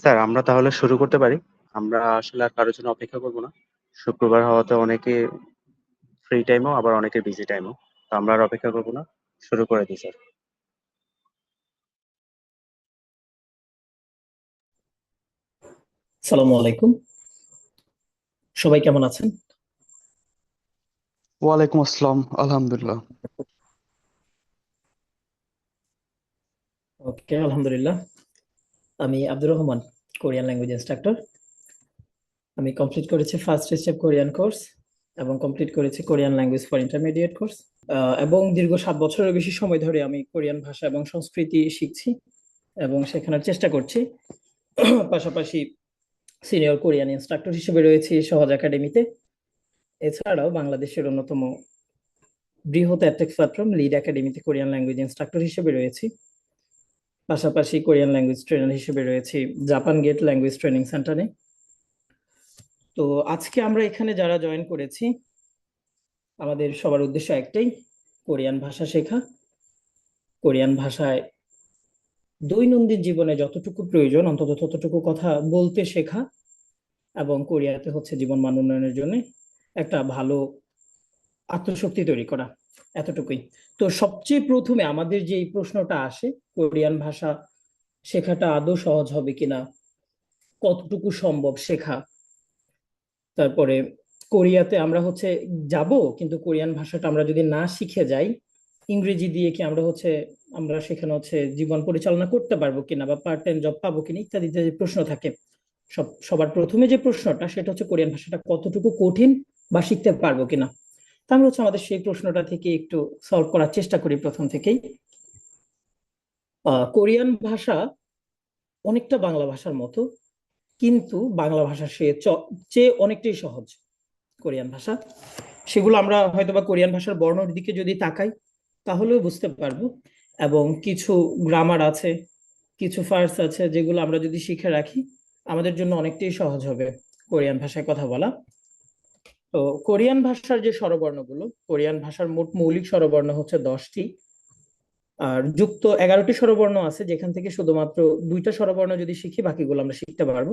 Sir, আমরা তাহলে শুরু করতে পারি। আমরা আসলে আর কারোর জন্য অপেক্ষা করবো না। শুক্রবার হওয়াতে অনেকে ফ্রি টাইমও, আবার অনেকে বিজি টাইমও। তো আমরা আর অপেক্ষা করবো না, শুরু করে দিই স্যার। সালামু আলাইকুম। সবাই কেমন আছেন? ওয়ালাইকুম আসসালাম, আলহামদুলিল্লাহ। ওকে, আলহামদুলিল্লাহ। আমি Abdur Rahman, Korean language instructor. আমি কমপ্লিট করেছি ফার্স্ট স্টেপ কোরিয়ান কোর্স এবং কমপ্লিট করেছি Korean language for intermediate course. এবং দীর্ঘ 7 বছরের বেশি সময় ধরে আমি কোরিয়ান ভাষা এবং সংস্কৃতি শিখছি এবং শেখানোর চেষ্টা করছি। পাশাপাশি সিনিয়র কোরিয়ান ইনস্ট্রাক্টর হিসেবে রয়েছি সহজ একাডেমিতে। এছাড়াও বাংলাদেশের অন্যতম বৃহৎ অ্যাডটেক প্ল্যাটফর্ম লিড একাডেমিতে কোরিয়ান ল্যাঙ্গুয়েজ ইনস্ট্রাক্টর হিসেবে রয়েছি। পাশাপাশি কোরিয়ান ল্যাঙ্গুয়েজ ট্রেনার হিসেবে রয়েছি জাপান গেট ল্যাঙ্গুয়েজ ট্রেনিং সেন্টারে। তো আজকে আমরা এখানে যারা জয়েন করেছি, আমাদের সবার উদ্দেশ্য একটাই, কোরিয়ান ভাষা শেখা। কোরিয়ান ভাষায় দৈনন্দিন জীবনে যতটুকু প্রয়োজন অন্তত ততটুকু কথা বলতে শেখা এবং কোরিয়াতে হচ্ছে জীবন মান উন্নয়নের জন্য একটা ভালো আত্মশক্তি তৈরি করা, এতটুকুই। তো সবচেয়ে প্রথমে আমাদের যে প্রশ্নটা আসে, কোরিয়ান ভাষা শেখাটা আদৌ সহজ হবে কিনা, কতটুকু সম্ভব শেখা। তারপরে কোরিয়াতে আমরা হচ্ছে যাব, কিন্তু কোরিয়ান ভাষাটা আমরা যদি না শিখে যাই, ইংরেজি দিয়ে কি আমরা সেখানে হচ্ছে জীবন পরিচালনা করতে পারবো কিনা বা পার্ট টাইম জব পাবো কিনা ইত্যাদি ইত্যাদি প্রশ্ন থাকে। সবার প্রথমে যে প্রশ্নটা সেটা হচ্ছে কোরিয়ান ভাষাটা কতটুকু কঠিন বা শিখতে পারবো কিনা। তা আমরা হচ্ছে আমাদের সেই প্রশ্নটা থেকে একটু সলভ করার চেষ্টা করি প্রথম থেকেই। কোরিয়ান ভাষা অনেকটা বাংলা ভাষার মতো, কিন্তু বাংলা ভাষা চেয়ে অনেকটাই সহজ কোরিয়ান ভাষা। সেগুলো আমরা হয়তোবা কোরিয়ান ভাষার বর্ণের দিকে যদি তাকাই তাহলেও বুঝতে পারবো। এবং কিছু গ্রামার আছে, কিছু ফার্স আছে, যেগুলো আমরা যদি শিখে রাখি আমাদের জন্য অনেকটাই সহজ হবে কোরিয়ান ভাষায় কথা বলা। তো কোরিয়ান ভাষার যে স্বরবর্ণগুলো, কোরিয়ান ভাষার মোট মৌলিক স্বরবর্ণ হচ্ছে 10টি, আর যুক্ত 11টি স্বরবর্ণ আছে, যেখান থেকে শুধুমাত্র 2টা স্বরবর্ণ যদি শিখি বাকিগুলো আমরা শিখতে পারবো।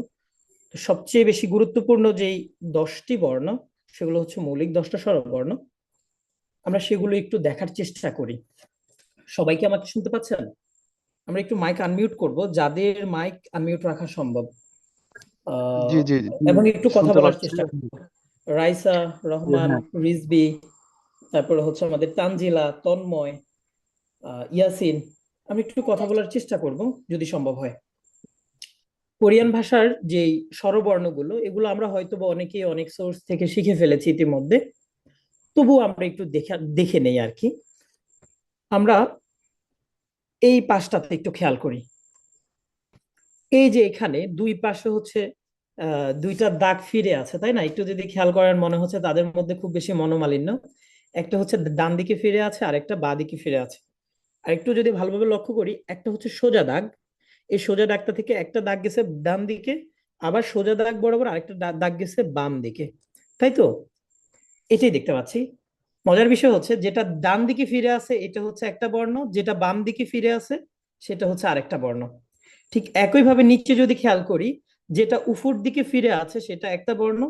তো সবচেয়ে বেশি গুরুত্বপূর্ণ যেই 10টি বর্ণ, সেগুলো হচ্ছে মৌলিক 10টা স্বরবর্ণ। আমরা সেগুলো একটু দেখার চেষ্টা করি। সবাইকে আমাকে শুনতে পাচ্ছেন? আমরা একটু মাইক আনমিউট করব, যাদের মাইক আনমিউট রাখা সম্ভব, জি, আহ, জি, জি, এবং একটু কথা শুনতে বলার পাচ্ছি। চেষ্টা করব। রাইসা, রহমান, হ্যাঁ। রিজবি, তারপরে হচ্ছে আমাদের তানজিলা, তন্ময়, ইয়াসিন। আমি একটু কথা বলার চেষ্টা করব যদি সম্ভব হয়। কোরিয়ান ভাষার যেই স্বরবর্ণগুলো, এগুলো আমরা হয়তো বা অনেকেই অনেক সোর্স থেকে শিখে ফেলেছি ইতিমধ্যে, তবুও আমরা একটু দেখে নেই আর কি। আমরা এই পাশটাতে একটু খেয়াল করি। এই যে এখানে দুই পাশে হচ্ছে দুইটা দাগ ফিরে আছে, তাই না? একটু যদি খেয়াল করেন মনে হচ্ছে তাদের মধ্যে খুব বেশি মনোমালিন্য। একটা হচ্ছে ডান দিকে ফিরে আছে আর একটা বাঁ দিকে ফিরে আছে। আর একটু যদি ভালোভাবে লক্ষ্য করি, একটা হচ্ছে সোজা দাগ, এই সোজা দাগটা থেকে একটা দাগ গেছে ডান দিকে, আবার সোজা দাগ বরাবর আরেকটা দাগ গেছে বাম দিকে, তাই তো? এটাই দেখতে পাচ্ছি। মজার বিষয় হচ্ছে যেটা ডান দিকে ফিরে আছে এটা হচ্ছে একটা বর্ণ, যেটা বাম দিকে ফিরে আছে সেটা হচ্ছে আরেকটা বর্ণ। ঠিক একইভাবে নিচে যদি খেয়াল করি, যেটা উপর দিকে ফিরে আছে সেটা একটা বর্ণ,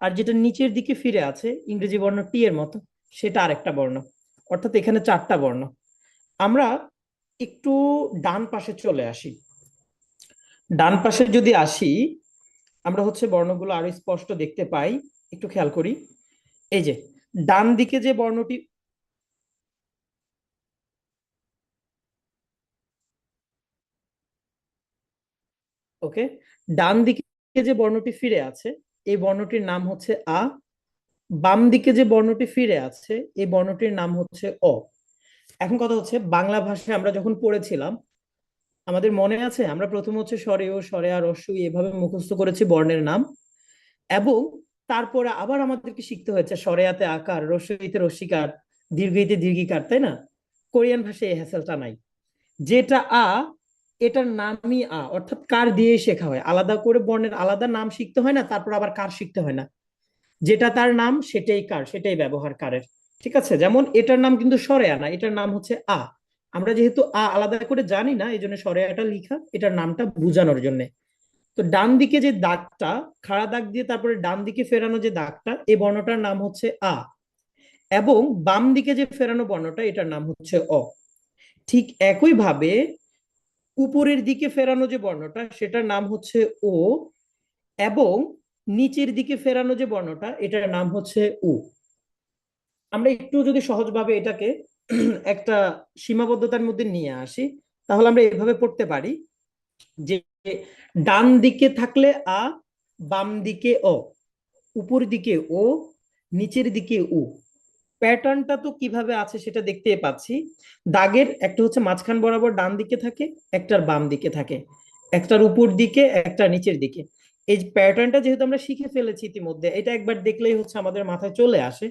আর যেটা নিচের দিকে ফিরে আছে ইংরেজি বর্ণ টি এর মতো, সেটা আরেকটা বর্ণ। অর্থাৎ এখানে 4টা বর্ণ। আমরা একটু ডান পাশে চলে আসি। ডান পাশে যদি আসি, আমরা হচ্ছে বর্ণগুলো আরো স্পষ্ট দেখতে পাই। একটু খেয়াল করি, এই যে ডান দিকে যে বর্ণটি, ওকে, ডান দিকে যে বর্ণটি ফিরে আছে এই বর্ণটির নাম হচ্ছে আ। বাম দিকে যে বর্ণটি ফিরে আছে এই বর্ণটির নাম হচ্ছে অ। এখন কথা হচ্ছে, বাংলা ভাষায় আমরা যখন পড়েছিলাম আমাদের মনে আছে আমরা প্রথম হচ্ছে স্বরে ও স্বরে আর রস্বই এভাবে মুখস্থ করেছি বর্ণের নাম, এবং তারপরে আবার আমাদেরকে শিখতে হয়েছে স্বরেয়াতে আকার, রস্বইতে রস্যিকার, দীর্ঘইতে দীর্ঘিকার, তাই না? কোরিয়ান ভাষায় এই হ্যাসেলটা নাই। যেটা আ, এটার নামই আ, অর্থাৎ কার দিয়েই শেখা হয়, আলাদা করে বর্ণের আলাদা নাম শিখতে হয় না, তারপর আবার কার শিখতে হয় না। যেটা তার নাম সেটাই কার, সেটাই ব্যবহার কারের। ঠিক আছে? যেমন এটার নাম কিন্তু সরেয়া না, এটার নাম হচ্ছে আ। আমরা যেহেতু আলাদা করে জানি না, এই জন্য সরেয়াটা লিখা, এটার নামটা বোঝানোর জন্য। তো ডান দিকে যে দাগটা, খাড়া দাগ দিয়ে তারপরে ডান দিকে ফেরানো যে দাগটা, এই বর্ণটার নাম হচ্ছে আ, এবং বাম দিকে যে ফেরানো বর্ণটা, এটার নাম হচ্ছে অ। ঠিক একই ভাবে উপরের দিকে ফেরানো যে বর্ণটা, সেটার নাম হচ্ছে ও, এবং নিচের দিকে ফেরানো যে বর্ণটা, এটার নাম হচ্ছে উ। আমরা একটু যদি সহজভাবে এটাকে একটা সীমাবদ্ধতার মধ্যে নিয়ে আসি, তাহলে আমরা এভাবে পড়তে পারি যে ডান দিকে থাকলে আ, বাম দিকে অ, উপর দিকে ও, নিচের দিকে উ। প্যাটার্নটা তো কিভাবে আছে সেটা দেখতে পাচ্ছি। দাগের একটা হচ্ছে মাঝখান বরাবর ডান দিকে থাকে, একটার বাম দিকে থাকে, একটার উপর দিকে, একটা নিচের দিকে। এই প্যাটার্নটা যেহেতু আমরা শিখে ফেলেছি ইতিমধ্যে, এটা একবার দেখলেই হচ্ছে আমাদের মাথায় চলে আসে।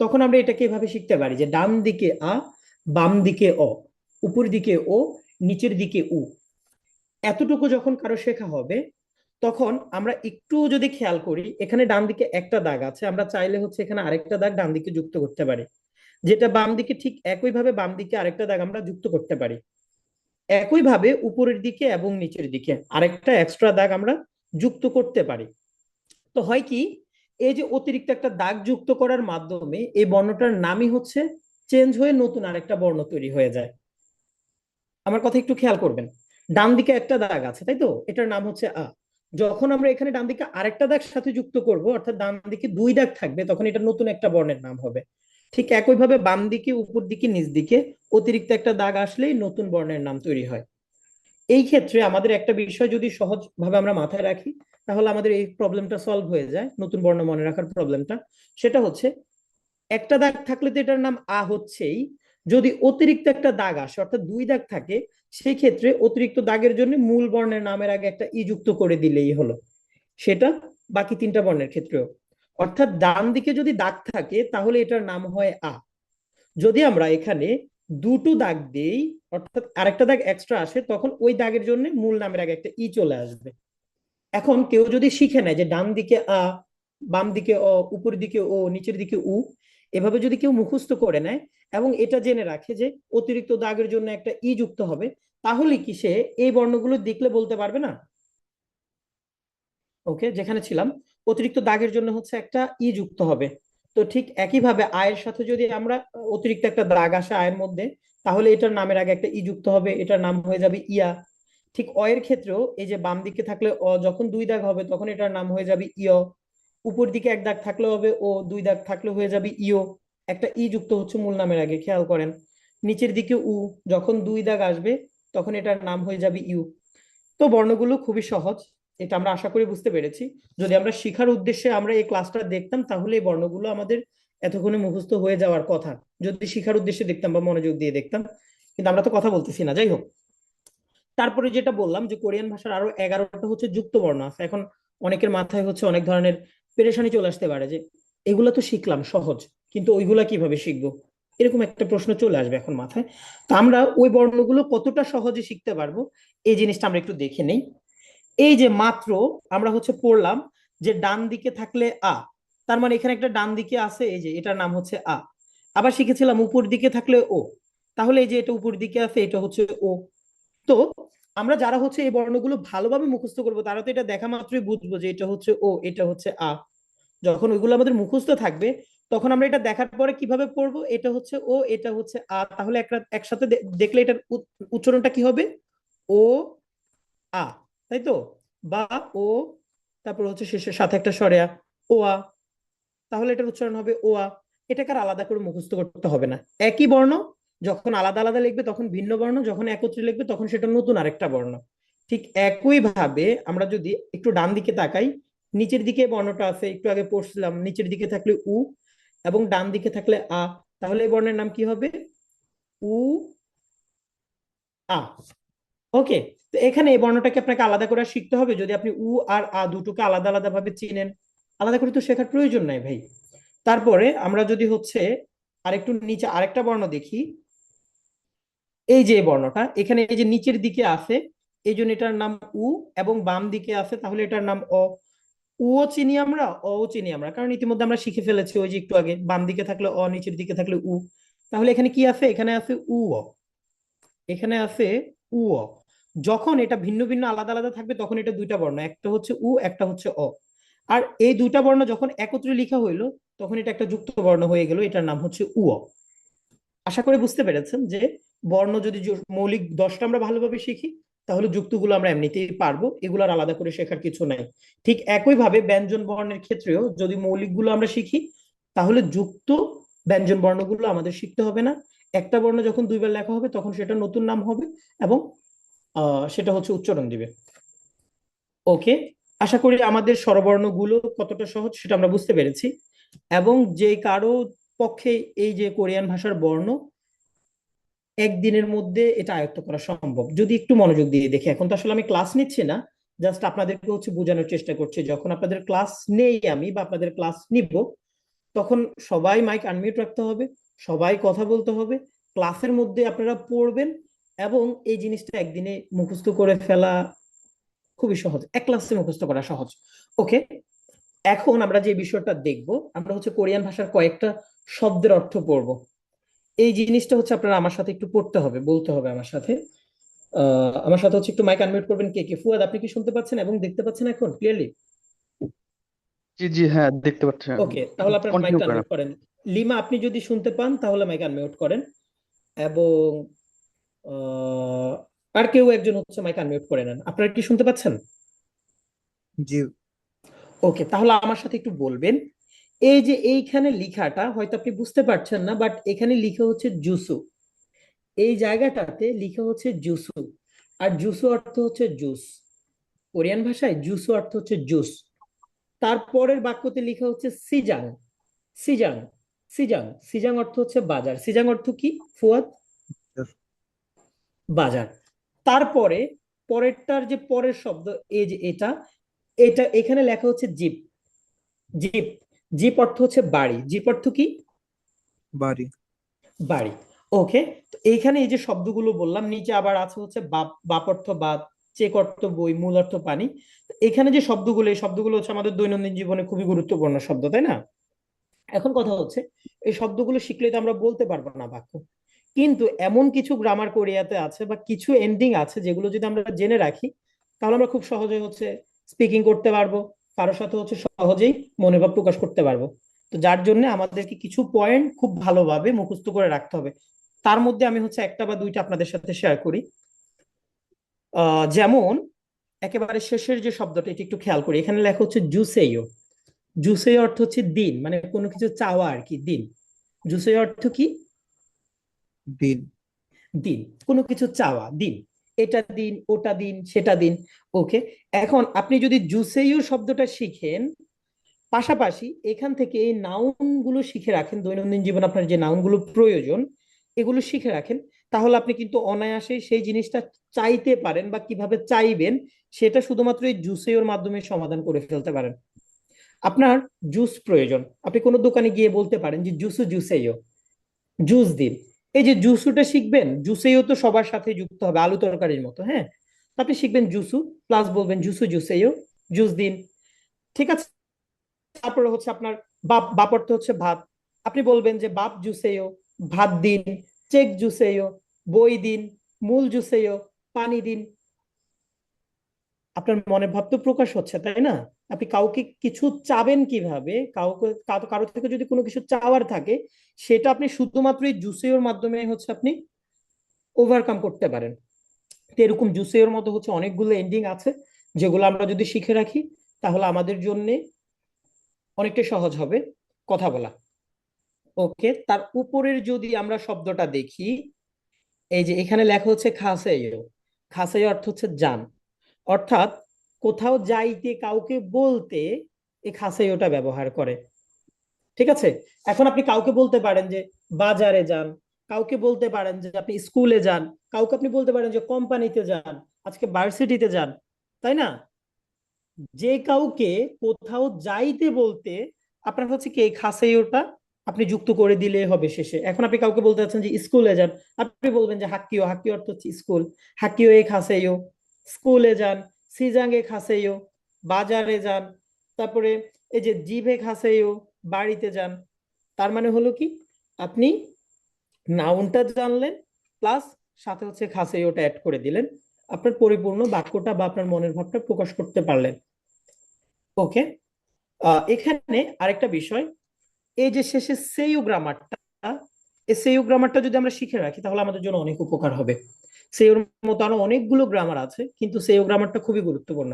তখন আমরা এটাকে এভাবে শিখতে পারি যে ডান দিকে আ, বাম দিকে অ, উপর দিকে ও, নিচের দিকে উ। এতটুকু যখন কারো শেখা হবে, তখন আমরা একটু যদি খেয়াল করি, এখানে ডান দিকে একটা দাগ আছে, আমরা চাইলে হচ্ছে এখানে আরেকটা দাগ ডান দিকে যুক্ত করতে পারি, যেটা বাম দিকে ঠিক একইভাবে বাম দিকে আরেকটা দাগ আমরা যুক্ত করতে পারি। একইভাবে উপরের দিকে এবং নিচের দিকে আরেকটা এক্সট্রা দাগ আমরা যুক্ত করতে পারি। তো হয় কি, এই যে অতিরিক্ত একটা দাগ যুক্ত করার মাধ্যমে এই বর্ণটার নামই হচ্ছে চেঞ্জ হয়ে নতুন আরেকটা বর্ণ তৈরি হয়ে যায়। আমার কথা একটু খেয়াল করবেন। ডান দিকে একটা দাগ আছে, তাই তো, এটার নাম হচ্ছে আ। যখন আমরা এখানে ডান দিকে আরেকটা দাগ সাথে যুক্ত করব, অর্থাৎ ডান দিকে দুই দাগ থাকবে, তখন এটা নতুন একটা বর্ণের নাম হবে। ঠিক একইভাবে বাম দিকে, উপর দিকে, নিচ দিকে অতিরিক্ত একটা দাগ আসলেই নতুন বর্ণের নাম তৈরি হয়। এই ক্ষেত্রে আমাদের একটা বিষয় যদি সহজ ভাবে আমরা মাথায় রাখি, তাহলে আমাদের এই প্রবলেমটা সলভ হয়ে যায়, নতুন বর্ণ মনে রাখার প্রবলেমটা। সেটা হচ্ছে, একটা দাগ থাকলে তো এটার নাম আ হচ্ছেই। যদি অতিরিক্ত একটা দাগ আসে, অর্থাৎ দুই দাগ থাকে, সেই ক্ষেত্রে অতিরিক্ত দাগের জন্য মূল বর্ণের নামের আগে একটা ই যুক্ত করে দিলেই হলো। সেটা বাকি তিনটা বর্ণের ক্ষেত্রেও। অর্থাৎ ডান দিকে যদি দাগ থাকে, তাহলে এটার নাম হয় আ। যদি আমরা এখানে দুটো দাগ দেই, অর্থাৎ আরেকটা দাগ এক্সট্রা আসে, তখন ওই দাগের জন্য মূল নামের আগে একটা ই চলে আসবে। এখন কেউ যদি শিখে নেয় যে ডান দিকে আ, বাম দিকে অ, উপর দিকে ও, নিচের দিকে উ, এভাবে যদি কেউ মুখস্থ করে নেয় এবং এটা জেনে রাখে যে অতিরিক্ত দাগের জন্য একটা ই যুক্ত হবে, তাহলে কি সে এই বর্ণগুলো দেখলে বলতে পারবে না? ওকে, যেখানে ছিলাম, অতিরিক্ত দাগের জন্য হচ্ছে একটা ই যুক্ত হবে। তো ঠিক একইভাবে আয়ের সাথে যদি আমরা অতিরিক্ত একটা দাগ আসে আয়ের মধ্যে, তাহলে এটার নামের আগে একটা ই যুক্ত হবে, এটার নাম হয়ে যাবে ইয়া। ঠিক অ এর ক্ষেত্রেও এই যে বাম দিকে থাকলে অ, যখন দুই দাগ হবে তখন এটার নাম হয়ে যাবে ইয়। উপর দিকে এক দাগ থাকলে হবে ও, দুই দাগ থাকলে হয়ে যাবে ইয়। একটা ই যুক্ত হচ্ছে মূল নামের আগে, খেয়াল করেন। নিচের দিকে উ, যখন দুই দাগ আসবে তখন এটার নাম হয়ে যাবে ইউ। তো বর্ণগুলো খুবই সহজ, এটা আমরা আশা করি বুঝতে পেরেছি। যদি আমরা শিখার উদ্দেশ্যে আমরা এই ক্লাসটা দেখতাম, তাহলে এই বর্ণগুলো আমাদের এতক্ষণে মুখস্থ হয়ে যাওয়ার কথা, যদি শিখার উদ্দেশ্যে দেখতাম বা মনোযোগ দিয়ে দেখতাম। কিন্তু আমরা তো কথা বলতেছি না, যাই হোক। তারপরে যেটা বললাম যে কোরিয়ান ভাষার আরো 11টা হচ্ছে যুক্ত বর্ণ আছে। এখন অনেকের মাথায় হচ্ছে অনেক ধরনের পেরেশানি চলে আসতে পারে যে এগুলা তো শিখলাম সহজ, কিন্তু ওইগুলা কিভাবে শিখবো, এরকম একটা প্রশ্ন চলে আসবে এখন মাথায়। তো আমরা ওই বর্ণগুলো কতটা সহজে শিখতে পারবো, এই জিনিসটা আমরা একটু দেখে নেই। এই যে মাত্র আমরা হচ্ছে পড়লাম যে ডান দিকে থাকলে আ, তার মানে এখানে একটা ডান দিকে আছে, এই যে এটার নাম হচ্ছে আ। আবার শিখেছিলাম উপর দিকে থাকলে ও, তাহলে এই যে এটা উপর দিকে আছে, এটা হচ্ছে ও। তো আমরা যারা হচ্ছে এই বর্ণগুলো ভালোভাবে মুখস্থ করবো, তারা তো এটা দেখা মাত্রই বুঝবো যে এটা হচ্ছে ও, এটা হচ্ছে আ। যখন ওইগুলো আমাদের মুখস্থ থাকবে, তখন আমরা এটা দেখার পরে কিভাবে পড়বো, এটা হচ্ছে ও, এটা হচ্ছে আ, তাহলে একসাথে দেখলে এটার উচ্চারণটা কি হবে, ও আ, তাই তো, বা ও, তারপর হচ্ছে শেষের সাথে একটা সরেয়া, ও আ, তাহলে এটার উচ্চারণ হবে ও আ। এটাকে আর আলাদা করে মুখস্থ করতে হবে না। একই বর্ণ যখন আলাদা আলাদা লিখবে তখন ভিন্ন বর্ণ, যখন একত্রে লিখবে তখন সেটা নতুন আরেকটা বর্ণ। ঠিক একই ভাবে আমরা যদি একটু ডান দিকে তাকাই, নিচের দিকে বর্ণটা আছে, একটু আগে পড়ছিলাম, নিচের দিকে থাকলে উ এবং ডান দিকে থাকলে আ, তাহলে এই বর্ণের নাম কি হবে, উ আ। ওকে, তো এখানে এই বর্ণটাকে আপনাকে আলাদা করে শিখতে হবে? যদি আপনি উ আর আ দুটোকে আলাদা আলাদা ভাবে চিনেন, আলাদা করে তো শেখার প্রয়োজন নাই ভাই। তারপরে আমরা যদি হচ্ছে আরেকটু নিচে আরেকটা বর্ণ দেখি, এই যে বর্ণটা এখানে এই যে নিচের দিকে আছে, এই জন্য এটার নাম উ, এবং বাম দিকে আছে তাহলে এটার নাম অ। ও চিনি আমরা, অ চিনি আমরা, কারণ ইতিমধ্যে আমরা শিখে ফেলেছি ওই যে একটু আগে, বাম দিকে থাকলে অ, নিচের দিকে থাকলে উ। তাহলে এখানে কি আছে, এখানে আছে উ অ, এখানে আছে উ অ। যখন এটা ভিন্ন ভিন্ন আলাদা আলাদা থাকবে তখন এটা দুইটা বর্ণ, একটা হচ্ছে উ, একটা হচ্ছে অ। আর এই দুইটা বর্ণ যখন একত্রে লেখা হইলো তখন এটা একটা যুক্ত বর্ণ হয়ে গেল, এটার নাম হচ্ছে উ। আশা করি বুঝতে পেরেছেন যে বর্ণ যদি মৌলিক 10টা আমরা ভালোভাবে শিখি তাহলে যুক্তগুলো আমরা এমনিতেই পারবো, এগুলোর আলাদা করে শেখার কিছু নাই। ঠিক একইভাবে ব্যঞ্জন বর্ণের ক্ষেত্রেও যদি মৌলিকগুলো আমরা শিখি তাহলে যুক্ত ব্যঞ্জন বর্ণগুলো আমাদের শিখতে হবে না। একটা বর্ণ যখন দুইবার লেখা হবে তখন সেটা নতুন নাম হবে এবং সেটা হচ্ছে উচ্চারণ দিবে। ওকে, আশা করি আমাদের স্বরবর্ণগুলো কতটা সহজ সেটা আমরা বুঝতে পেরেছি। এবং যে কারো পক্ষে এই যে কোরিয়ান ভাষার বর্ণ একদিনের মধ্যে এটা আয়ত্ত করা সম্ভব যদি একটু মনোযোগ দিয়ে দেখে। এখন তো আসলে আমি ক্লাস নিচ্ছি না, জাস্ট আপনাদেরকে হচ্ছে বোঝানোর চেষ্টা করছি। যখন আপনাদের ক্লাস নেই আমি বা আপনাদের ক্লাস নিব তখন সবাই মাইক আনমিউট রাখতে হবে, সবাই কথা বলতে হবে, ক্লাসের মধ্যে আপনারা পড়বেন এবং এই জিনিসটা একদিনে মুখস্থ করে ফেলা খুবই সহজ, এক ক্লাসে মুখস্থ করা সহজ। ওকে, এখন আমরা যে বিষয়টা দেখব আমরা হচ্ছে কোরিয়ান ভাষার কয়েকটা শব্দের অর্থ পড়বো। এই জিনিসটা হচ্ছে আপনারা আমার সাথে একটু পড়তে হবে, বলতে হবে আমার সাথে। আমার সাথে হচ্ছে একটু মাইক আনমিউট করবেন কে কে। ফুয়াদ, আপনি কি শুনতে পাচ্ছেন এবং দেখতে পাচ্ছেন এখন ক্লিয়ারলি? জি জি, হ্যাঁ দেখতে পাচ্ছি এখন। ওকে, তাহলে আপনার কন্টিনিউ মাইকটা করেন। আনমিউট করেন। লিমা, আপনি যদি শুনতে পান তাহলে মাইক আনমিউট করেন। এবং আহ, আর কেউ একজন হচ্ছে মাইক আনমিউট করে নেন। আপনারা কি শুনতে পাচ্ছেন? জি। ওকে, তাহলে আমার সাথে একটু বলবেন। এই যে এইখানে লেখাটা হয়তো আপনি বুঝতে পারছেন না, বাট এখানে লিখা হচ্ছে জুসু। এই জায়গাটাতে লিখা হচ্ছে জুসু। আর জুসু অর্থ হচ্ছে জুস, কোরিয়ান ভাষায় জুসু অর্থ হচ্ছে জুস। তারপরের বাক্যতে লেখা হচ্ছে সিজাং। সিজাং, সিজাং, সিজাং অর্থ হচ্ছে বাজার। সিজাং অর্থ কি ফুয়াদ? বাজার। তারপরে পরেরটার যে পরের শব্দ, এই যে এটা, এটা এখানে লেখা হচ্ছে জিপ। জিপ, জিপ অর্থ হচ্ছে বাড়ি। জিপ অর্থ কি? বাড়ি। বাড়ি। ওকে, তো এইখানে এই যে শব্দগুলো বললাম, নিচে আবার আছে হচ্ছে বাপ, বাপ অর্থ বাদ, চেক অর্থ বই, মূল অর্থ পানি। তো এখানে যে শব্দগুলো, এই শব্দগুলো হচ্ছে আমাদের দৈনন্দিন জীবনে খুবই গুরুত্বপূর্ণ শব্দ, তাই না? এখন কথা হচ্ছে এই শব্দগুলো শিখলে তো আমরা বলতে পারবো না বাক্য, কিন্তু এমন কিছু গ্রামার কোরিয়াতে আছে বা কিছু এন্ডিং আছে যেগুলো যদি আমরা জেনে রাখি তাহলে আমরা খুব সহজে হচ্ছে স্পিকিং করতে পারবো, কারোর সাথে হচ্ছে সহজেই মনে ভাব প্রকাশ করতে পারবো। তো যার জন্য আমাদেরকে কিছু পয়েন্ট খুব ভালোভাবে মুখস্থ করে রাখতে হবে। তার মধ্যে আমি হচ্ছে একটা বা দুইটা আপনাদের সাথে শেয়ার করি। যেমন একেবারে শেষের যে শব্দটা, এটা একটু খেয়াল করি। এখানে লেখা হচ্ছে জুসেইও। জুসেই অর্থ হচ্ছে দিন, মানে কোনো কিছু চাওয়া আর কি, দিন। জুসেই অর্থ কি? দিন। দিন, কোনো কিছু চাওয়া, দিন। এটা দিন, ওটা দিন, সেটা দিন। ওকে, এখন আপনি যদি জুসেইও শব্দটা শিখেন, পাশাপাশি এখান থেকে এই নাউন গুলো শিখে রাখেন, দৈনন্দিন জীবনে আপনার যে নাউন গুলো প্রয়োজন এগুলো শিখে রাখেন, তাহলে আপনি কিন্তু অনায়াসে সেই জিনিসটা চাইতে পারেন বা কিভাবে চাইবেন সেটা শুধুমাত্র এই জুসেইওর মাধ্যমে সমাধান করে ফেলতে পারেন। আপনার জুস প্রয়োজন, আপনি কোনো দোকানে গিয়ে বলতে পারেন যে জুসু জুসেইও, জুস দিন। এই যে জুসুটা শিখবেন, জুসেইও তো সবার সাথে যুক্ত হবে আলু তরকারির মতো, হ্যাঁ? তো আপনি শিখবেন জুসু প্লাস বলবেন জুসু জুসেইও, জুস দিন। ঠিক আছে, তারপরে হচ্ছে আপনার বাপ, বাপ অর্থ হচ্ছে ভাত। আপনি বলবেন যে বাপ জুসেইও, ভাত দিন, চেক জুসেইও, বই দিন, মূল জুসেইও, পানি দিন। আপনার মনের ভাব তো প্রকাশ হচ্ছে, তাই না? আপনি কাউকে কিছু চাবেন কিভাবে, কাউকে কারো থেকে যদি কোনো কিছু চাওয়ার থাকে সেটা আপনি শুধুমাত্র এই জুসেওর মাধ্যমে হচ্ছে আপনি ওভারকাম করতে পারেন। তো এরকম জুসেওর মতো হচ্ছে অনেকগুলো এন্ডিং আছে যেগুলো আমরা যদি শিখে রাখি তাহলে আমাদের জন্য অনেকটা সহজ হবে কথা বলা। ওকে, তার উপরের যদি আমরা শব্দটা দেখি, এই যে এখানে লেখা হচ্ছে খাসেইও। খাসেইও অর্থ হচ্ছে যান, অর্থাৎ কোথাও যাইতে কাউকে বলতে এই খাসেইওটা ব্যবহার করে। ঠিক আছে, এখন আপনি কাউকে বলতে পারেন যে বাজারে যান, কাউকে বলতে পারেন যে আপনি স্কুলে যান, কাউকে আপনি বলতে পারেন যে কোম্পানিতে যান, আজকে ভার্সিটিতে যান, তাই না? যে কাউকে কোথাও যাইতে বলতে আপনার হচ্ছে কি এই খাসেইওটা আপনি যুক্ত করে দিলে হবে শেষে। এখন আপনি কাউকে বলতে চাচ্ছেন যে স্কুলে যান, আপনি বলবেন যে হাক্কিও, হাক্কিও অর্থ হচ্ছে স্কুল, হাক্কিও এ খাসেইও। স্কুলে যান, সিজাঙ্গে খাসেইও, বাজারে যান। তারপরে এই যে জিভে খাসেইও, বাড়িতে যান। তার মানে হলো কি, আপনি নাউনটা জানলেন প্লাস সাথে হচ্ছে খাসেইওটা অ্যাড করে দিলেন। আপনার পরিপূর্ণ বাক্যটা বা আপনার মনের ভাবটা প্রকাশ করতে পারলেন। ওকে, এখানে আরেকটা বিষয়, এই যে শেষে সেইও গ্রামারটা, এই সেইও গ্রামারটা যদি আমরা শিখে রাখি তাহলে আমাদের জন্য অনেক উপকার হবে। সেইওর মতো আরো অনেকগুলো গ্রামার আছে, কিন্তু সেইও গ্রামারটা খুবই গুরুত্বপূর্ণ।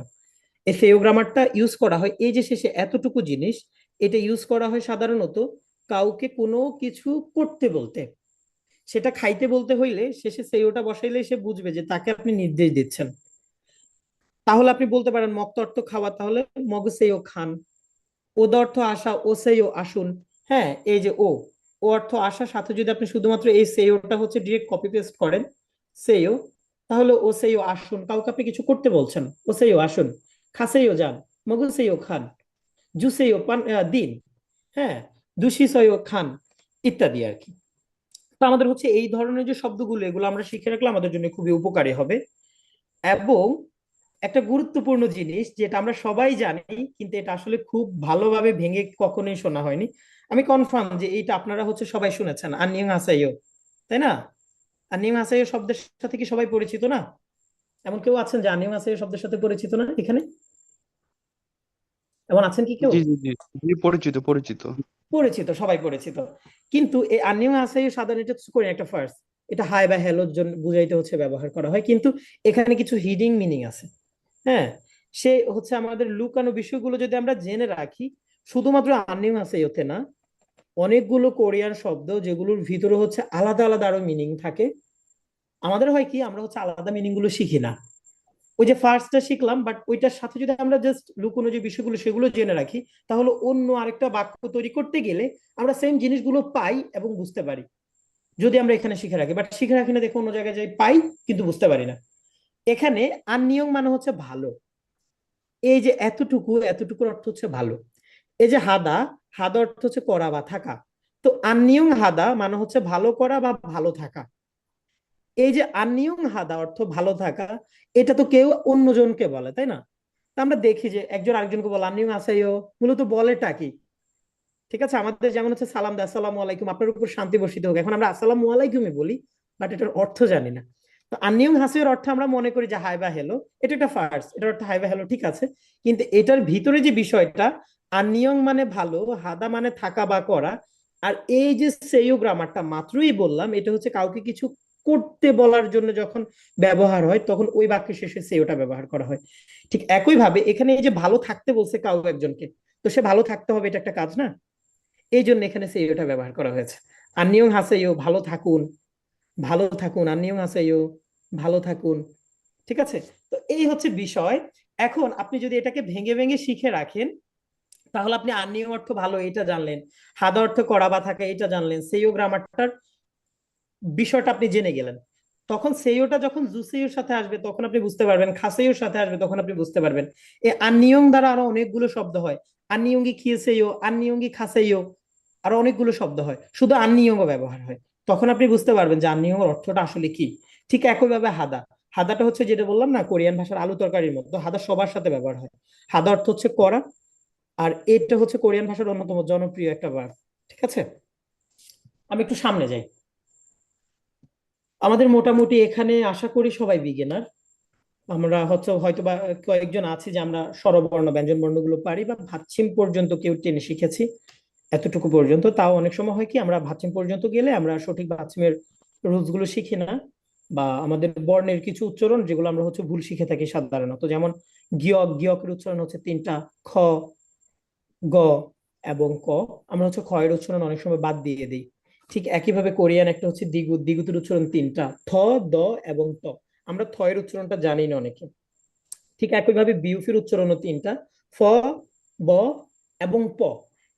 এই সেইও গ্রামারটা ইউজ করা হয় এই যে শেষে এতটুকু জিনিস, এটা ইউজ করা হয় সাধারণত কাউকে কোনো কিছু করতে বলতে, সেটা খাইতে বলতে হইলে শেষে সেইওটা বসাইলে সে বুঝবে যে তাকে আপনি নির্দেশ দিচ্ছেন। তাহলে আপনি বলতে পারেন মগ তো অর্থ খাওয়া, তাহলে মগ সেইও খান। ওদ অর্থ আসা, ও সেইও আসুন। হ্যাঁ, এই যে ও ও অর্থ আসার সাথে যদি আপনি শুধুমাত্র এই সেইওটা হচ্ছে ডিরেক্ট কপি পেস্ট করেন, সেইও, তাহলে ও সেইও আসুন, কাউকে আপনি কিছু করতে বলছেন, ও সেইও আসুন। খাসেইও যান, মগু সেইও খান। জুসেইও পান দিন। হ্যাঁ, দুষি সইও খান, ইত্যাদি আর কি। তো আমাদের হচ্ছে এই ধরনের যে শব্দগুলো, এগুলো আমরা শিখে রাখলে আমাদের জন্য খুবই উপকারী হবে। এবং একটা গুরুত্বপূর্ণ জিনিস যেটা আমরা সবাই জানি, কিন্তু এটা আসলে খুব ভালোভাবে ভেঙে কখনোই শোনা হয়নি। আমি কনফার্ম যে এইটা আপনারা হচ্ছে সবাই শুনেছেন, আনিয়ং হাসাইও, তাই না? আনিয়ং হাসাইও শব্দের সাথে কি সবাই পরিচিত না? এমন কেউ আছেন যে আনিয়ং হাসাইও শব্দের সাথে পরিচিত না এখানে? এমন আছেন কি কেউ? জি জি জি জি, পরিচিত পরিচিত। পরিচিত, সবাই পরিচিত। কিন্তু এই আনিয়ং হাসাইও সাধারণত কোরিয়ান একটা ফার্স, এটা হাই বা হ্যালোর জন্য বুঝাইতে হচ্ছে ব্যবহার করা হয়, কিন্তু এখানে কিছু হিডিং মিনিং আছে। হ্যাঁ, সে হচ্ছে আমাদের লুকানো বিষয়গুলো যদি আমরা জেনে রাখি, শুধুমাত্র আনিং আছে এতে না, অনেকগুলো কোরিয়ান শব্দ যেগুলোর ভিতরে হচ্ছে আলাদা আলাদা আরো মিনিং থাকে। আমাদের হয় কি, আমরা হচ্ছে আলাদা মিনিং গুলো শিখি না। ওই যে ফার্স্টটা শিখলাম, বাট ওইটার সাথে যদি আমরা জাস্ট লুকোনো যে বিষয়গুলো সেগুলো জেনে রাখি, তাহলে অন্য আরেকটা বাক্য তৈরি করতে গেলে আমরা সেম জিনিসগুলো পাই এবং বুঝতে পারি, যদি আমরা এখানে শিখে রাখি। বাট শিখে রাখি না দেখে অন্য জায়গায় যাই, পাই কিন্তু বুঝতে পারি না। এখানে আননিয়ং মানে হচ্ছে ভালো। এই যে এতটুকু, এতটুকুর অর্থ হচ্ছে ভালো। এই যে হাদা, হাদা অর্থ হচ্ছে করা বা থাকা। তো আননিয়ং হাদা মানে হচ্ছে ভালো করা বা ভালো থাকা। এই যে আননিয়ং হাদা অর্থ ভালো থাকা, এটা তো কেউ অন্যজনকে বলে, তাই না? তা আমরা দেখি যে একজন আরেকজনকে বলে আননিয়ং আসাইও, মূলত বলেটা কি? ঠিক আছে, আমাদের যেমন হচ্ছে সালাম দা, আসসালামু আলাইকুম, আপনার উপর শান্তি বর্ষিত হোক, এখন আমরা আসসালামু আলাইকুমই বলি, বাট এটার অর্থ জানি না। তো আননিয়ং হাসির অর্থ আমরা মনে করি যে হাই বা হ্যালো, এটা একটা ফার্স, এটার অর্থ হাই বা হ্যালো, ঠিক আছে। কিন্তু এটার ভিতরে যে বিষয়টা, আননিয়ং মানে ভালো, হাদা মানে থাকা বা করা। আর এই যে সেইও গ্রামারটা মাত্রই বললাম, এটা হচ্ছে কাউকে কিছু করতে বলার জন্য যখন ব্যবহার হয়, তখন ওই বাক্যের শেষে সেইওটা ব্যবহার করা হয়। ঠিক একই ভাবে এখানে এই যে ভালো থাকতে বলছে কাউ একজনকে, তো সে ভালো থাকতে হবে, এটা একটা কাজ না? এই জন্য এখানে সেইওটা ব্যবহার করা হয়েছে। আন্নিয়ং হাসেইও, ভালো থাকুন, ভালো থাকুন, আন্নিয়ং হাসেইও, ভালো থাকুন। ঠিক আছে, তো এই হচ্ছে বিষয়। এখন আপনি যদি এটাকে ভেঙে ভেঙে শিখে রাখেন, তাহলে আপনি আন্নিয়ং অর্থ ভালো এটা জানলেন, হাদা অর্থ করা বা থাকা এটা জানলেন, সেইও গ্রামারটার বিষয়টা আপনি জেনে গেলেন। তখন সেইওটা যখন জুসেইয়ের সাথে আসবে তখন আপনি বুঝতে পারবেন, খাসেইয়ের সাথে আসবে তখন আপনি বুঝতে পারবেন। এই আন্নিয়ং দ্বারা আরো অনেকগুলো শব্দ হয়, আন্নিয়ঙ্গি খিয়েসেইও, আন্নিয়ঙ্গি খাসেইও, আরো অনেকগুলো শব্দ হয়, শুধু আন্নিয়ঙ্গ ব্যবহার হয়। তখন আপনি বুঝতে পারবেন যে আন্নিয়ঙ্গের অর্থটা আসলে কি। ঠিক একইভাবে হাদা, হাদাটা হচ্ছে যেটা বললাম না, কোরিয়ান ভাষার আলু তরকারির মতো, হাদা সবার সাথে ব্যবহার হয়। হাদা অর্থ হচ্ছে করা, আর এটা হচ্ছে কোরিয়ান ভাষার অন্যতম জনপ্রিয় একটা ভার্ব। ঠিক আছে, আমি একটু সামনে যাই। আমাদের মোটামুটি এখানে আশা করি সবাই বিগিনার। আমরা হচ্ছে হয়তো বা কয়েকজন আছি যে আমরা স্বরবর্ণ ব্যঞ্জন বর্ণগুলো পারি বা ভাচ্ছিম পর্যন্ত কেউ টেনে শিখেছি, এতটুকু পর্যন্ত। তাও অনেক সময় হয় কি, আমরা ভাচ্ছিম পর্যন্ত গেলে আমরা সঠিক ভাচ্ছিমের রুলস গুলো শিখি না, বা আমাদের বর্ণের কিছু উচ্চারণ যেগুলো আমরা হচ্ছে ভুল শিখে থাকি সাধারণত। যেমন গিয়ক, গিয়কের উচ্চারণ হচ্ছে তিনটা, খ, গ এবং ক। আমরা হচ্ছে খ এর উচ্চারণ অনেক সময় বাদ দিয়ে দিই। ঠিক একইভাবে কোরিয়ান একটা হচ্ছে দিগুত, দিগুতের উচ্চারণ তিনটা, থ, দ এবং ত। আমরা থ এর উচ্চারণটা জানি না অনেকে। ঠিক একইভাবে বিউফির উচ্চারণও তিনটা, ফ, ব এবং প।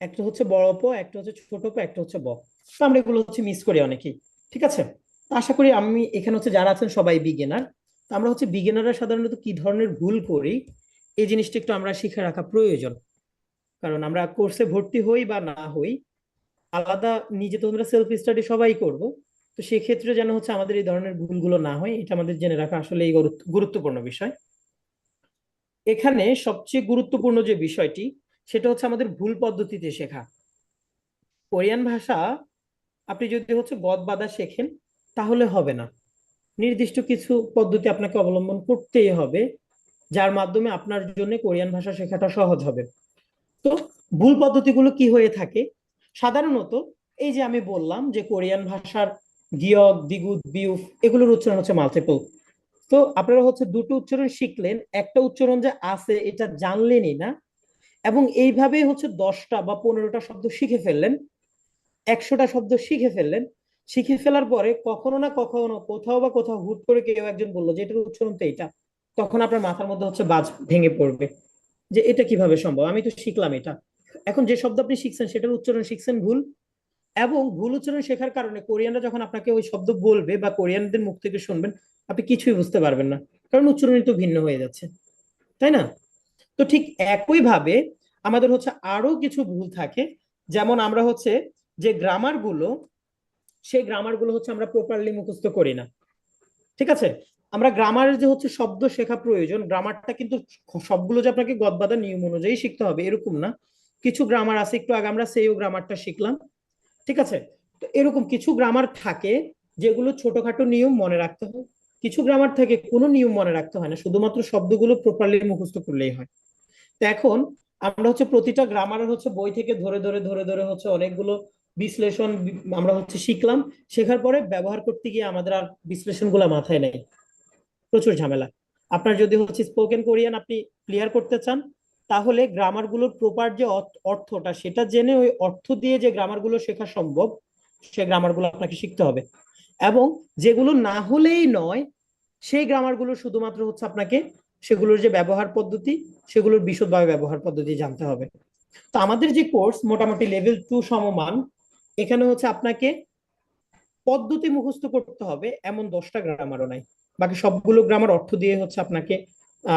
একটা হচ্ছে বড় প, একটা হচ্ছে ছোট প, একটা হচ্ছে ব। তো আমরা এগুলো হচ্ছে মিস করি অনেকেই। ঠিক আছে, তো আশা করি আমি এখানে হচ্ছে যারা আছেন সবাই বিগিনার। তো আমরা হচ্ছে বিগিনাররা সাধারণত কি ধরনের ভুল করি, এই জিনিসটা একটু আমরা শিখে রাখা প্রয়োজন। কারণ আমরা কোর্সে ভর্তি হই বা না হই, আলাদা নিজে তো আমরা সেলফ স্টাডি সবাই করব। তো সেক্ষেত্রে যেন হচ্ছে আমাদের এই ধরনের ভুলগুলো না হয়, এটা আমাদের জেনে রাখা আসলে এই গুরুত্বপূর্ণ বিষয়। এখানে সবচেয়ে গুরুত্বপূর্ণ যে বিষয়টি, সেটা হচ্ছে আমাদের ভুল পদ্ধতিতে শেখা। কোরিয়ান ভাষা আপনি যদি হচ্ছে গদ বাঁধা শেখেন তাহলে হবে না। নির্দিষ্ট কিছু পদ্ধতি আপনাকে অবলম্বন করতেই হবে, যার মাধ্যমে আপনার জন্য কোরিয়ান ভাষা শেখাটা সহজ হবে। তো ভুল পদ্ধতিগুলো কি হয়ে থাকে সাধারণত? এই যে আমি বললাম যে কোরিয়ান ভাষার গিয়ক, দিগুদ, বিউফ এগুলোর উচ্চারণ হচ্ছে মাল্টিপল। তো আপনারা হচ্ছে দুটো উচ্চারণ শিখলেন, একটা উচ্চারণ যে আছে এটা জানলেনই না, এবং এইভাবে হচ্ছে 10টা বা 15টা শব্দ শিখে ফেললেন, 100টা শব্দ শিখে ফেললেন। শিখে ফেলার পরে কখনো না কখনো কোথাও বা কোথাও হুট করে কেউ একজন বললো যে এটার উচ্চারণ তো এটা, তখন আপনার মাথার মধ্যে হচ্ছে বাজ ভেঙে পড়বে যে এটা কিভাবে সম্ভব, আমি তো শিখলাম এটা। এখন যে শব্দ আপনি শিখছেন সেটার উচ্চারণ শিখছেন ভুল, এবং ভুল উচ্চারণ শেখার কারণে কোরিয়ানরা যখন আপনাকে ওই শব্দ বলবে বা কোরিয়ানদের মুখ থেকে শুনবেন, আপনি কিছুই বুঝতে পারবেন না, কারণ উচ্চারণই তো ভিন্ন হয়ে যাচ্ছে, তাই না? তো ঠিক একই ভাবে আমাদের হচ্ছে আরো কিছু ভুল থাকে, যেমন আমরা হচ্ছে যে গ্রামার গুলো, সেই গ্রামার গুলো হচ্ছে আমরা প্রপারলি মুখস্থ করি না। ঠিক আছে, আমরা গ্রামারের যে হচ্ছে শব্দ শেখা প্রয়োজন, গ্রামারটা কিন্তু সবগুলো যে আপনাকে গদবাঁধা নিয়ম অনুযায়ী শিখতে হবে এরকম না। কিছু গ্রামার আছে, একটু আগে আমরা সেইও গ্রামারটা শিখলাম, ঠিক আছে? তো এরকম কিছু গ্রামার থাকে যেগুলো ছোটখাটো নিয়ম মনে রাখতে হয়, কিছু গ্রামার থেকে কোনো নিয়ম মনে রাখতে হয় না, শুধুমাত্র শব্দগুলো প্রপারলি মুখস্থ করলেই হয়। তো এখন আমরা হচ্ছে প্রতিটা গ্রামারের হচ্ছে বই থেকে ধরে ধরে ধরে ধরে হচ্ছে অনেকগুলো বিশ্লেষণ আমরা হচ্ছে শিখলাম, শেখার পরে ব্যবহার করতে গিয়ে আমাদের আর বিশ্লেষণ গুলা মাথায় নেই, প্রচুর ঝামেলা। আপনার যদি হচ্ছে স্পোকেন কোরিয়ান আপনি ক্লিয়ার করতে চান, তাহলে গ্রামার গুলোর প্রপার যে অর্থটা সেটা জেনে ওই অর্থ দিয়ে যে গ্রামার গুলো শেখা সম্ভব, সে গ্রামার গুলো আপনাকে শিখতে হবে। এবং যেগুলো না হলেই নয়, সেই গ্রামার গুলো শুধুমাত্র হচ্ছে আপনাকে সেগুলোর যে ব্যবহার পদ্ধতি, সেগুলোর বিশদভাবে ব্যবহার পদ্ধতি জানতে হবে। তো আমাদের যে কোর্স মোটামুটি লেভেল 2 সমমান, এখানে হচ্ছে আপনাকে পদ্ধতি মুখস্থ করতে হবে এমন 10টা গ্রামারও নাই, বাকি সবগুলো গ্রামার অর্থ দিয়ে হচ্ছে আপনাকে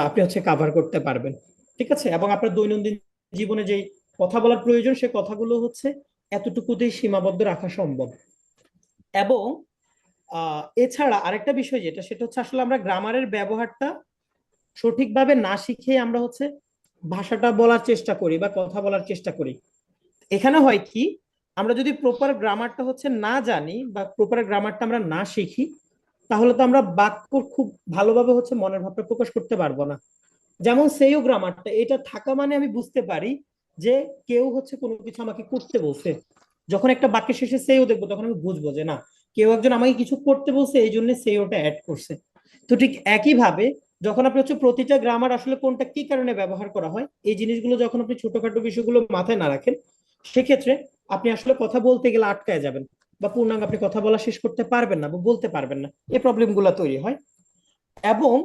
আপনি হচ্ছে কাভার করতে পারবেন। ঠিক আছে, এবং আপনার দৈনন্দিন জীবনে যে কথা বলার প্রয়োজন সে কথাগুলো হচ্ছে এতটুকুতেই সীমাবদ্ধ রাখা সম্ভব। এবং এছাড়া আরেকটা বিষয় যেটা, সেটা হচ্ছে আসলে আমরা গ্রামারের ব্যবহারটা সঠিকভাবে না শিখে আমরা হচ্ছে ভাষাটা বলার চেষ্টা করি বা কথা বলার চেষ্টা করি। এখানে হয় কি, আমরা যদি প্রপার গ্রামারটা হচ্ছে না জানি বা প্রপার গ্রামারটা আমরা না শিখি, তাহলে তো আমরা বাক্য খুব ভালোভাবে হচ্ছে মনের ভাবটা প্রকাশ করতে পারবো না। যেমন সেইও গ্রামারটা এটা থাকা মানে আমি বুঝতে পারি যে কেউ হচ্ছে কোনো কিছু আমাকে করতে বলছে, যখন একটা বাক্যের শেষে সেইও দেখবো তখন আমি বুঝবো যে না, কেউ একজন আমাকে কিছু করতে বলছে এই জন্য সেইওটা অ্যাড করছে। তো ঠিক একই ভাবে যখন আপনি হচ্ছে প্রতিটা গ্রামার আসলে কোনটা কি কারণে ব্যবহার করা হয় এই জিনিসগুলো যখন আপনি ছোটখাটো বিষয়গুলো মাথায় না রাখেন, সেক্ষেত্রে আপনি আসলে কথা বলতে গেলে আটকায় যাবেন, বা পূর্ণাঙ্গ আপনি কথা বলা শেষ করতে পারবেন না বা বলতে পারবেন না, এই প্রবলেম গুলা তৈরি হয়। এবং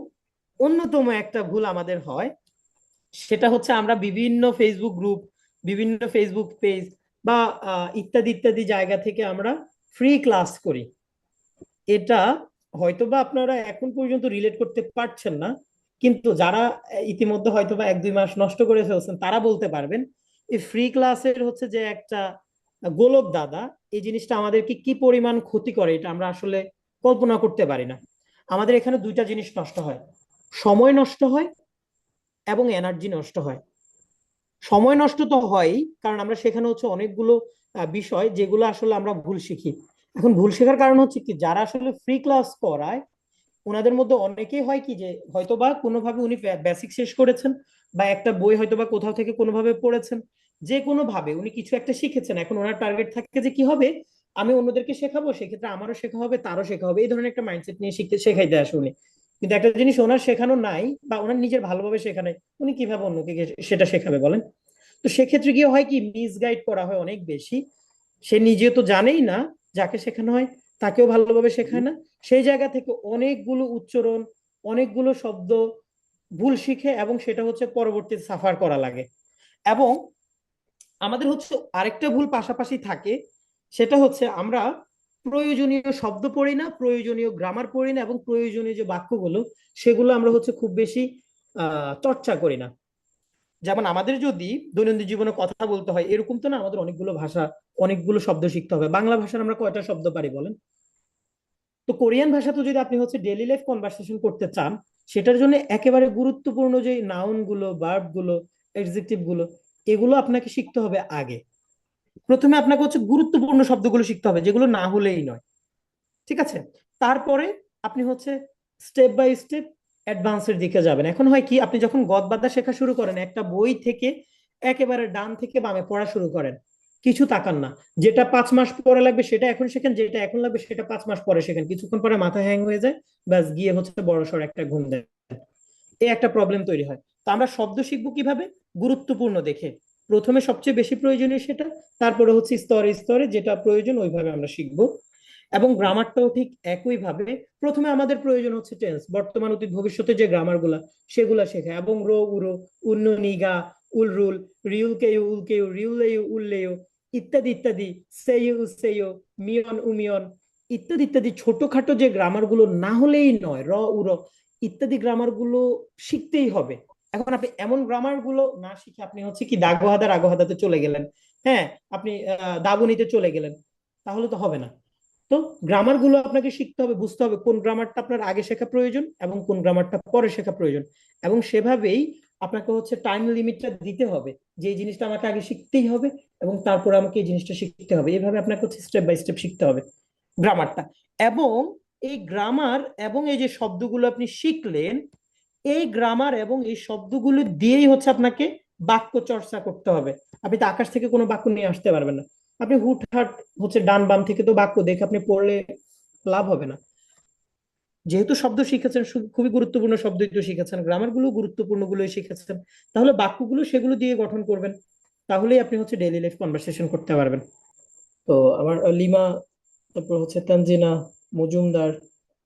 অন্যতম একটা ভুল আমাদের হয়, সেটা হচ্ছে আমরা বিভিন্ন ফেসবুক গ্রুপ, বিভিন্ন ফেসবুক পেজ বা ইত্যাদি ইত্যাদি জায়গা থেকে আমরা ফ্রি ক্লাস করি। এটা হয়তোবা আপনারা এখন পর্যন্ত রিলেট করতে পারছেন না, কিন্তু যারা ইতিমধ্যে হয়তোবা 1-2 মাস নষ্ট করে ফেলছেন তারা বলতে পারবেন এই ফ্রি ক্লাসের হচ্ছে যে একটা গোলক দাদা, এই জিনিসটা আমাদেরকে কি পরিমাণ ক্ষতি করে এটা আমরা আসলে কল্পনা করতে পারি না। আমাদের এখানে দুইটা জিনিস নষ্ট হয়, সময় নষ্ট হয় এবং এনার্জি নষ্ট হয়। সময় নষ্ট তো হয়ই, কারণ আমরা সেখানে হচ্ছে অনেকগুলো বিষয় যেগুলো আসলে আমরা ভুল শিখি। এখন ভুল শেখার কারণ হচ্ছে কি, যারা আসলে ফ্রি ক্লাস করায় ওনাদের মধ্যে অনেকেই হয় কি যে হয়তোবা কোনোভাবে উনি বেসিক শেষ করেছেন, বা একটা বই হয়তোবা কোথাও থেকে কোনোভাবে পড়েছেন, যে কোনো ভাবে উনি কিছু একটা শিখেছেন, এখন ওনার টার্গেট থাকে যে কি হবে, আমি অন্যদেরকে শেখাবো, সেক্ষেত্রে আমারও শেখা হবে তারও শেখা হবে, এই ধরনের একটা মাইন্ডসেট নিয়ে শেখাইতে আসে উনি। কিন্তু একটা জিনিস ওনার শেখানো নাই বা ওনার নিজের ভালোভাবে শেখা নাই, উনি কিভাবে অন্যকে সেটা শেখাবে বলেন? তো সেক্ষেত্রে গিয়ে হয় কি, মিসগাইড করা হয় অনেক বেশি। সে নিজে তো জানেই না, যাকে শেখানো হয় তাকেও ভালোভাবে শেখায় না, সেই জায়গা থেকে অনেকগুলো উচ্চারণ, অনেকগুলো শব্দ ভুল শিখে এবং সেটা হচ্ছে পরবর্তীতে সাফার করা লাগে। এবং আমাদের হচ্ছে আরেকটা ভুল পাশাপাশি থাকে, সেটা হচ্ছে আমরা প্রয়োজনীয় শব্দ পড়ি না, প্রয়োজনীয় গ্রামার পড়ি না, এবং প্রয়োজনীয় যে বাক্যগুলো সেগুলো আমরা হচ্ছে খুব বেশি চর্চা করি না। যেমন আমাদের যদি দৈনন্দিন জীবনে কথা বলতে হয় এরকম তো না, আমাদের অনেকগুলো ভাষা, অনেকগুলো শব্দ শিখতে হবে। বাংলা ভাষার আমরা কয়টা শব্দ পারি বলেন? তো কোরিয়ান ভাষা তো যদি আপনি হচ্ছে ডেইলি লাইফ কনভারসেশন করতে চান, সেটার জন্য একেবারে গুরুত্বপূর্ণ যে নাউন গুলো, ভার্ব গুলো, এডজেক্টিভ গুলো, এগুলো আপনাকে শিখতে হবে আগে। প্রথমে আপনাকে হচ্ছে গুরুত্বপূর্ণ শব্দগুলো শিখতে হবে যেগুলো না হলেই নয়, ঠিক আছে? তারপরে আপনি হচ্ছে স্টেপ বাই স্টেপ অ্যাডভান্সের দিকে যাবেন। এখন হয় কি, আপনি যখন গদ বাঁধা শেখা শুরু করেন, একটা বই থেকে একেবারে ডান থেকে বামে পড়া শুরু করেন, কিছু তাকান না। যেটা 5 মাস পরে লাগবে সেটা এখন শেখেন, যেটা এখন লাগবে সেটা 5 মাস পরে শেখেন, কিছুক্ষণ পরে মাথা হ্যাং হয়ে যায়, ব্যাস গিয়ে হচ্ছে বড়সড় একটা ঘুম দেয়। এই একটা প্রবলেম তৈরি হয়। তো আমরা শব্দ শিখবো কিভাবে? গুরুত্বপূর্ণ দেখে। প্রথমে সবচেয়ে বেশি প্রয়োজনীয় সেটা, তারপরে হচ্ছে স্তরে স্তরে যেটা প্রয়োজন ওইভাবে আমরা শিখবো। এবং গ্রামারটাও ঠিক একই ভাবে। প্রথমে আমাদের প্রয়োজন হচ্ছে টেন্স, বর্তমান অতীত ভবিষ্যতে যে গ্রামার গুলা সেগুলা শেখা, এবং রো উরো উন্ন নিগা উল রুল রিউল কেউ উল কেউ রিউলেও উল্লেও ইত্যাদি ইত্যাদি, সেয়ু সেয়ো মিয়ন উমিয়ন ইত্যাদি ইত্যাদি ছোটখাটো যে গ্রামার গুলো না হলেই নয়, র উর ইত্যাদি গ্রামার গুলো শিখতেই হবে। এখন আপনি এমন গ্রামার গুলো না শিখে আপনি হচ্ছে কি দাগহাদা রাগহাদাতে চলে গেলেন, হ্যাঁ, আপনি দাবনিতে চলে গেলেন, তাহলে তো হবে না। তো গ্রামার গুলো আপনাকে শিখতে হবে, বুঝতে হবে কোন গ্রামারটা আপনার আগে শেখা প্রয়োজন এবং কোন গ্রামারটা পরে শেখা প্রয়োজন। এবং সেভাবেই আপনাকে হচ্ছে টাইম লিমিটটা দিতে হবে, যে এই জিনিসটা আমাকে আগে শিখতেই হবে এবং তারপর আমাকে এই জিনিসটা শিখতে হবে। এইভাবে আপনাকে হচ্ছে স্টেপ বাই স্টেপ শিখতে হবে গ্রামারটা। এবং এই গ্রামার এবং এই যে শব্দগুলো আপনি শিখলেন, এই গ্রামার এবং এই শব্দগুলো দিয়েই হচ্ছে আপনাকে বাক্য চর্চা করতে হবে। আপনি তো আকাশ থেকে কোনো বাক্য নিয়ে আসতে পারবেন না। আপনি হুটহাট হচ্ছে ডান বাম থেকে তো বাক্য দেখে আপনি পড়লে লাভ হবে না। যেহেতু শব্দ শিখেছেন, খুবই গুরুত্বপূর্ণ শব্দই তো শিখেছেন, গ্রামার গুলো গুরুত্বপূর্ণ গুলোই শিখেছেন, তাহলে বাক্যগুলো সেগুলো দিয়ে গঠন করবেন। তাহলেই আপনি হচ্ছে ডেইলি লাইফ কনভারসেশন করতে পারবেন। তো আমার লিমা, তারপর হচ্ছে তানজিনা মজুমদার,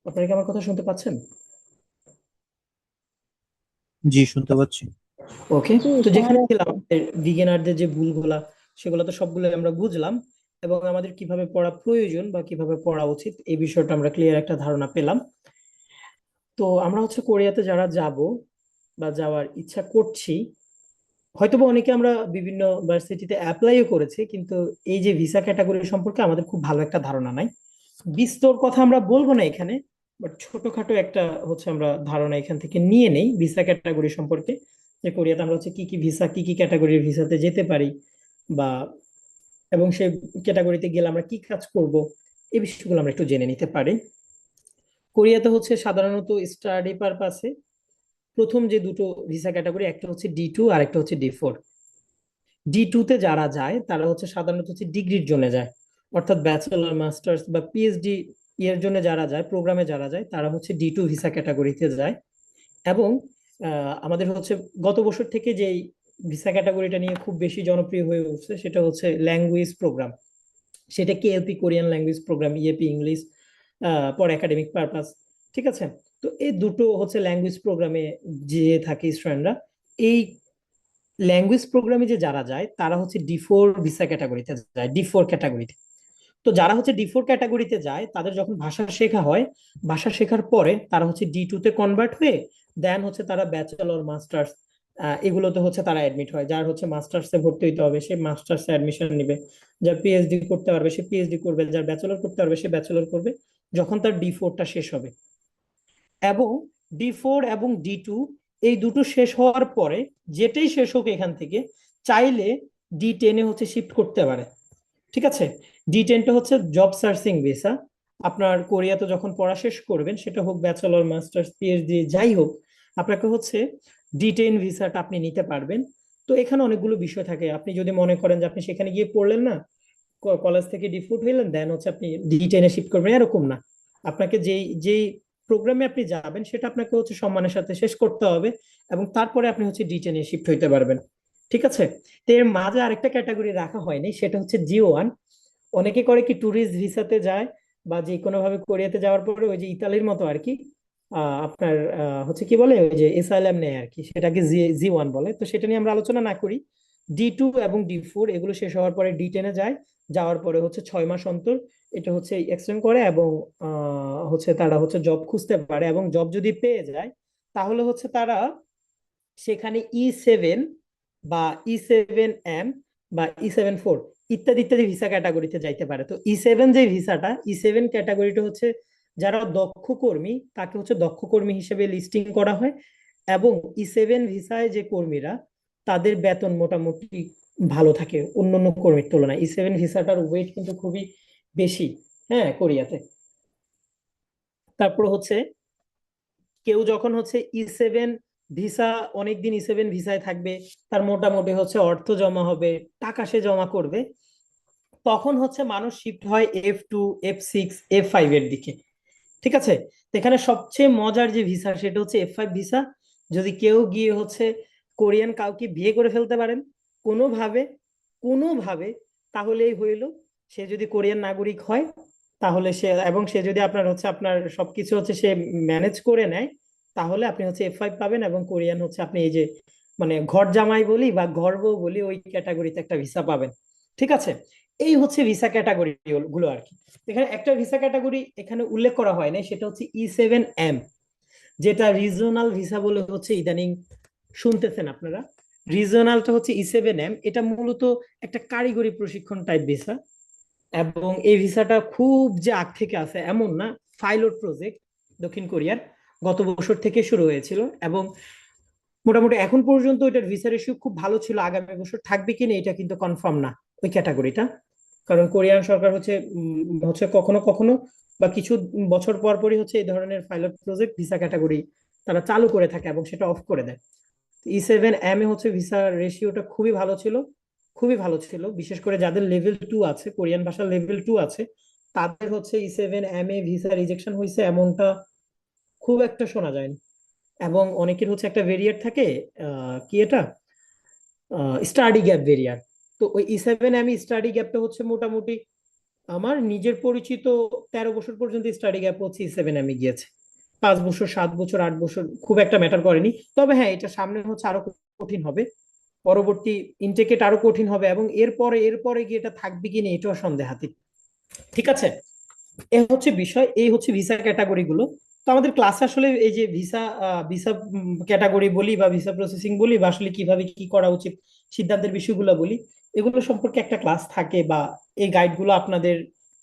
আপনারা কি আমার কথা শুনতে পাচ্ছেন? জি, শুনতে পাচ্ছি। ওকে। জি তো যেখানে স্যার। ছিলাম বিগিনারদের যে ভুলগুলা, সেগুলো তো সবগুলো আমরা বুঝলাম, এবং আমাদের কিভাবে পড়া প্রয়োজন বা কিভাবে পড়া উচিত এই বিষয়টা আমরা ক্লিয়ার একটা ধারণা পেলাম। তো আমরা হচ্ছে কোরিয়াতে যারা যাব বা যাওয়ার ইচ্ছা করছি, হয়তোবা অনেকে আমরা বিভিন্ন ভার্সিটিতে অ্যাপ্লাইও করেছি, কিন্তু এই যে ভিসা ক্যাটাগরি সম্পর্কে আমাদের খুব ভালো একটা ধারণা নাই। বিস্তর কথা আমরা বলবো না এখানে, বাট ছোটখাটো একটা হচ্ছে আমরা ধারণা এখান থেকে নিয়ে নেই ভিসা ক্যাটাগরি সম্পর্কে, যে কোরিয়াতে আমরা হচ্ছে কি কি ভিসা, কি কি ক্যাটাগরির ভিসাতে যেতে পারি, বা এবং সেই ক্যাটাগরিতে গেলে আমরা কি কাজ করব, এই বিষয়গুলো আমরা একটু জেনে নিতে পারি। কোরিয়াতে হচ্ছে সাধারণত স্টাডি পারপাসে প্রথম যে দুটো ভিসা ক্যাটাগরি, একটা হচ্ছে D2 আর একটা হচ্ছে D4। D2 তে যারা যায় তারা হচ্ছে সাধারণত হচ্ছে ডিগ্রির জন্য যায়, অর্থাৎ ব্যাচেলর মাস্টার্স বা পিএইচডি এর জন্য যারা যায়, প্রোগ্রামে যারা যায়, তারা হচ্ছে D2 ভিসা ক্যাটাগরিতে যায়। এবং আমাদের হচ্ছে গত বছর থেকে যেই ভিসা ক্যাটাগরিটা নিয়ে খুব বেশি জনপ্রিয় হয়ে উঠছে সেটা হচ্ছে ল্যাঙ্গুয়েজ প্রোগ্রাম। সেটা KLP Korean language program, EAP English for academic purpose. ঠিক আছে। তো এই দুটো হচ্ছে ল্যাঙ্গুয়েজ প্রোগ্রামে যে থাকে স্টুডেন্টরা। এই ল্যাঙ্গুয়েজ প্রোগ্রামে যে যারা যায় তারা হচ্ছে D4 ভিসা ক্যাটাগরিতে যায়, D4 ক্যাটাগরিতে। তো যারা হচ্ছে D4 ক্যাটাগরিতে যায় তাদের যখন ভাষা শেখা হয়, ভাষা শেখার পরে তারা হচ্ছে D2 তে কনভার্ট হয়ে দেন হচ্ছে তারা ব্যাচেলর মাস্টার্স এগুলোতে হচ্ছে তারা অ্যাডমিট হয়। যার হচ্ছে মাস্টার্সে ভর্তি হইতে হবে সে মাস্টার্সে অ্যাডমিশন নিবে, যার পিএইচডি করতে পারবে সে পিএইচডি করবে, যার ব্যাচেলর করতে পারবে সে ব্যাচেলর করবে যখন তার D4টা শেষ হবে। এবং D4 এবং D2 এই দুটো শেষ হওয়ার পরে যেটাই শেষ হোক এখান থেকে, চাইলে D10-এ হচ্ছে শিফট করতে পারে। ঠিক আছে। D10টা হচ্ছে জব সার্চিং ভিসা। আপনার কোরিয়াতে যখন পড়া শেষ করবেন, সেটা হোক ব্যাচেলর মাস্টার্স পিএইচডি যাই হোক, আপনাকে হচ্ছে D10 ভিসাটা আপনি নিতে পারবেন। তো এখানে অনেকগুলো বিষয় থাকে। আপনি যদি মনে করেন যে আপনি সেখানে গিয়ে পড়লেন না, কলেজ থেকে ডিফুট হইলেন, দেন হচ্ছে আপনি D10-এ শিফট করবেন, এরকম না। আপনাকে যেই যেই প্রোগ্রামে আপনি যাবেন সেটা আপনাকে হচ্ছে সম্মানের সাথে শেষ করতে হবে, এবং তারপরে আপনি হচ্ছে D10-এ শিফট হইতে পারবেন। ঠিক আছে। তো এর মাঝে আরেকটা ক্যাটাগরি রাখা হয়নি, সেটা হচ্ছে G1। অনেকে করে কি ট্যুরিস্ট ভিসাতে যায়, বা যে কোনো ভাবে কোরিয়াতে যাওয়ার পরে ওই যে ইতালির মতো আর কি, আপনার হচ্ছে কি বলে ওই যে এসাইলাম নেয় আর কি, সেটাকে G1 বলে। তো সেটা নিয়ে আমরা আলোচনা না করি। D2 এবং D4 এগুলো শেষ হওয়ার পরে D10-এ যায়, যাওয়ার পরে হচ্ছে 6 মাস অন্তর এটা হচ্ছে এক্সটেন্ড করে, এবং হচ্ছে তারা হচ্ছে জব খুঁজতে পারে, এবং জব যদি পেয়ে যায় তাহলে হচ্ছে তারা সেখানে E7 বা E7M বা E74 ইত্যাদি ইত্যাদি ভিসা ক্যাটাগরিতে যাইতে পারে। তো E7 যে ভিসাটা, E7 ক্যাটাগরিটা হচ্ছে যারা দক্ষ কর্মী তাকে হচ্ছে দক্ষ কর্মী হিসেবে লিস্টিং করা হয়, এবং E7 ভিসায় যে কর্মীরা তাদের বেতন মোটামুটি ভালো থাকে অন্যান্য কর্মীর তুলনায়। E7 ভিসাটার ওয়েট কিন্তু খুবই বেশি, হ্যাঁ, কোরিয়াতে। তারপর হচ্ছে কেউ যখন হচ্ছে E7 ভিসা, অনেকদিন E7 ভিসায় থাকবে, তার মোটামুটি হচ্ছে অর্থ জমা হবে, টাকা সে জমা করবে, তখন হচ্ছে মানুষ শিফট হয় F2, F6, F5 এর দিকে। ঠিক আছে, তো এখানে সবচেয়ে মজার যে ভিসা সেটা হচ্ছে F5 ভিসা। যদি কেউ গিয়ে হচ্ছে কোরিয়ান কাউকে বিয়ে করে ফেলতে পারেন কোনোভাবে, কোনোভাবে, তাহলেই হইল। সে যদি কোরিয়ান নাগরিক হয় তাহলে সে, এবং সে যদি আপনার হচ্ছে আপনার সবকিছু হচ্ছে সে ম্যানেজ করে নেয়, তাহলে আপনি হচ্ছে F5 পাবেন, এবং কোরিয়ান হচ্ছে আপনি এই যে মানে ঘর জামাই বলি বা ঘর বউ বলি ওই ক্যাটাগরিতে একটা ভিসা পাবেন। ঠিক আছে, এই হচ্ছে ভিসা ক্যাটাগরি গুলো আর কি। এখানে একটা ভিসা ক্যাটাগরি এখানে উল্লেখ করা হয় না, সেটা হচ্ছে E7M, যেটা রিজনাল ভিসা বলে হচ্ছে ইদানিং শুনতেছেন আপনারা। রিজনালটা হচ্ছে E7M, এটা মূলত একটা কারিগরি প্রশিক্ষণ টাইপ ভিসা, এবং এই ভিসাটা খুব যে আগ থেকে আছে এমন না। পাইলট প্রজেক্ট দক্ষিণ কোরিয়ার গত বছর থেকে শুরু হয়েছিল, এবং মোটামুটি এখন পর্যন্ত এটার ভিসা রেশিও খুব ভালো ছিল। আগামী বছর থাকবে কিনা এটা কিন্তু কনফার্ম না ওই ক্যাটাগরিটা, কারণ কোরিয়ান সরকার হচ্ছে হচ্ছে কখনো কখনো বা কিছু বছর পর পরই হচ্ছে এই ধরনের পাইলট প্রজেক্ট ভিসা ক্যাটাগরি তারা চালু করে থাকে এবং সেটা অফ করে দেয়। E7M এ হচ্ছে ভিসা রেশিওটা খুবই ভালো ছিল, খুবই ভালো ছিল। বিশেষ করে যাদের লেভেল 2 আছে, কোরিয়ান ভাষার লেভেল 2 আছে, তাদের হচ্ছে E7M এ ভিসা রিজেকশন হয়েছে এমনটা খুব একটা শোনা যায়নি। এবং অনেকের হচ্ছে একটা ভেরিয়েট থাকে, কি এটা, স্টাডি গ্যাপ ভেরিয়ার। তো ওই E7M স্টাডি গ্যাপটা হচ্ছে মোটামুটি আমার নিজের পরিচিত 13 বছর পর্যন্ত স্টাডি গ্যাপ হচ্ছে E7M গিয়েছে। 5 বছর, 7 বছর, 8 বছর খুব একটা ম্যাটার করেনি। তবে হ্যাঁ, এটা সামনে হচ্ছে আরো কঠিন হবে, পরবর্তী ইনটেকেট আরো কঠিন হবে, এবং এরপরে গিয়ে এটা থাকবে কিনা এটাও সন্দেহাতীত। ঠিক আছে, এ হচ্ছে বিষয়, এই হচ্ছে ভিসা ক্যাটাগরি গুলো। তো আমাদের ক্লাসে আসলে এই যে ভিসা ভিসা ক্যাটাগরি বলি বা ভিসা প্রসেসিং বলি বা আসলে কিভাবে কি করা উচিত সিদ্ধান্তের বিষয়গুলো বলি, এগুলো সম্পর্কে একটা ক্লাস থাকে বা এই গাইড গুলো আপনাদের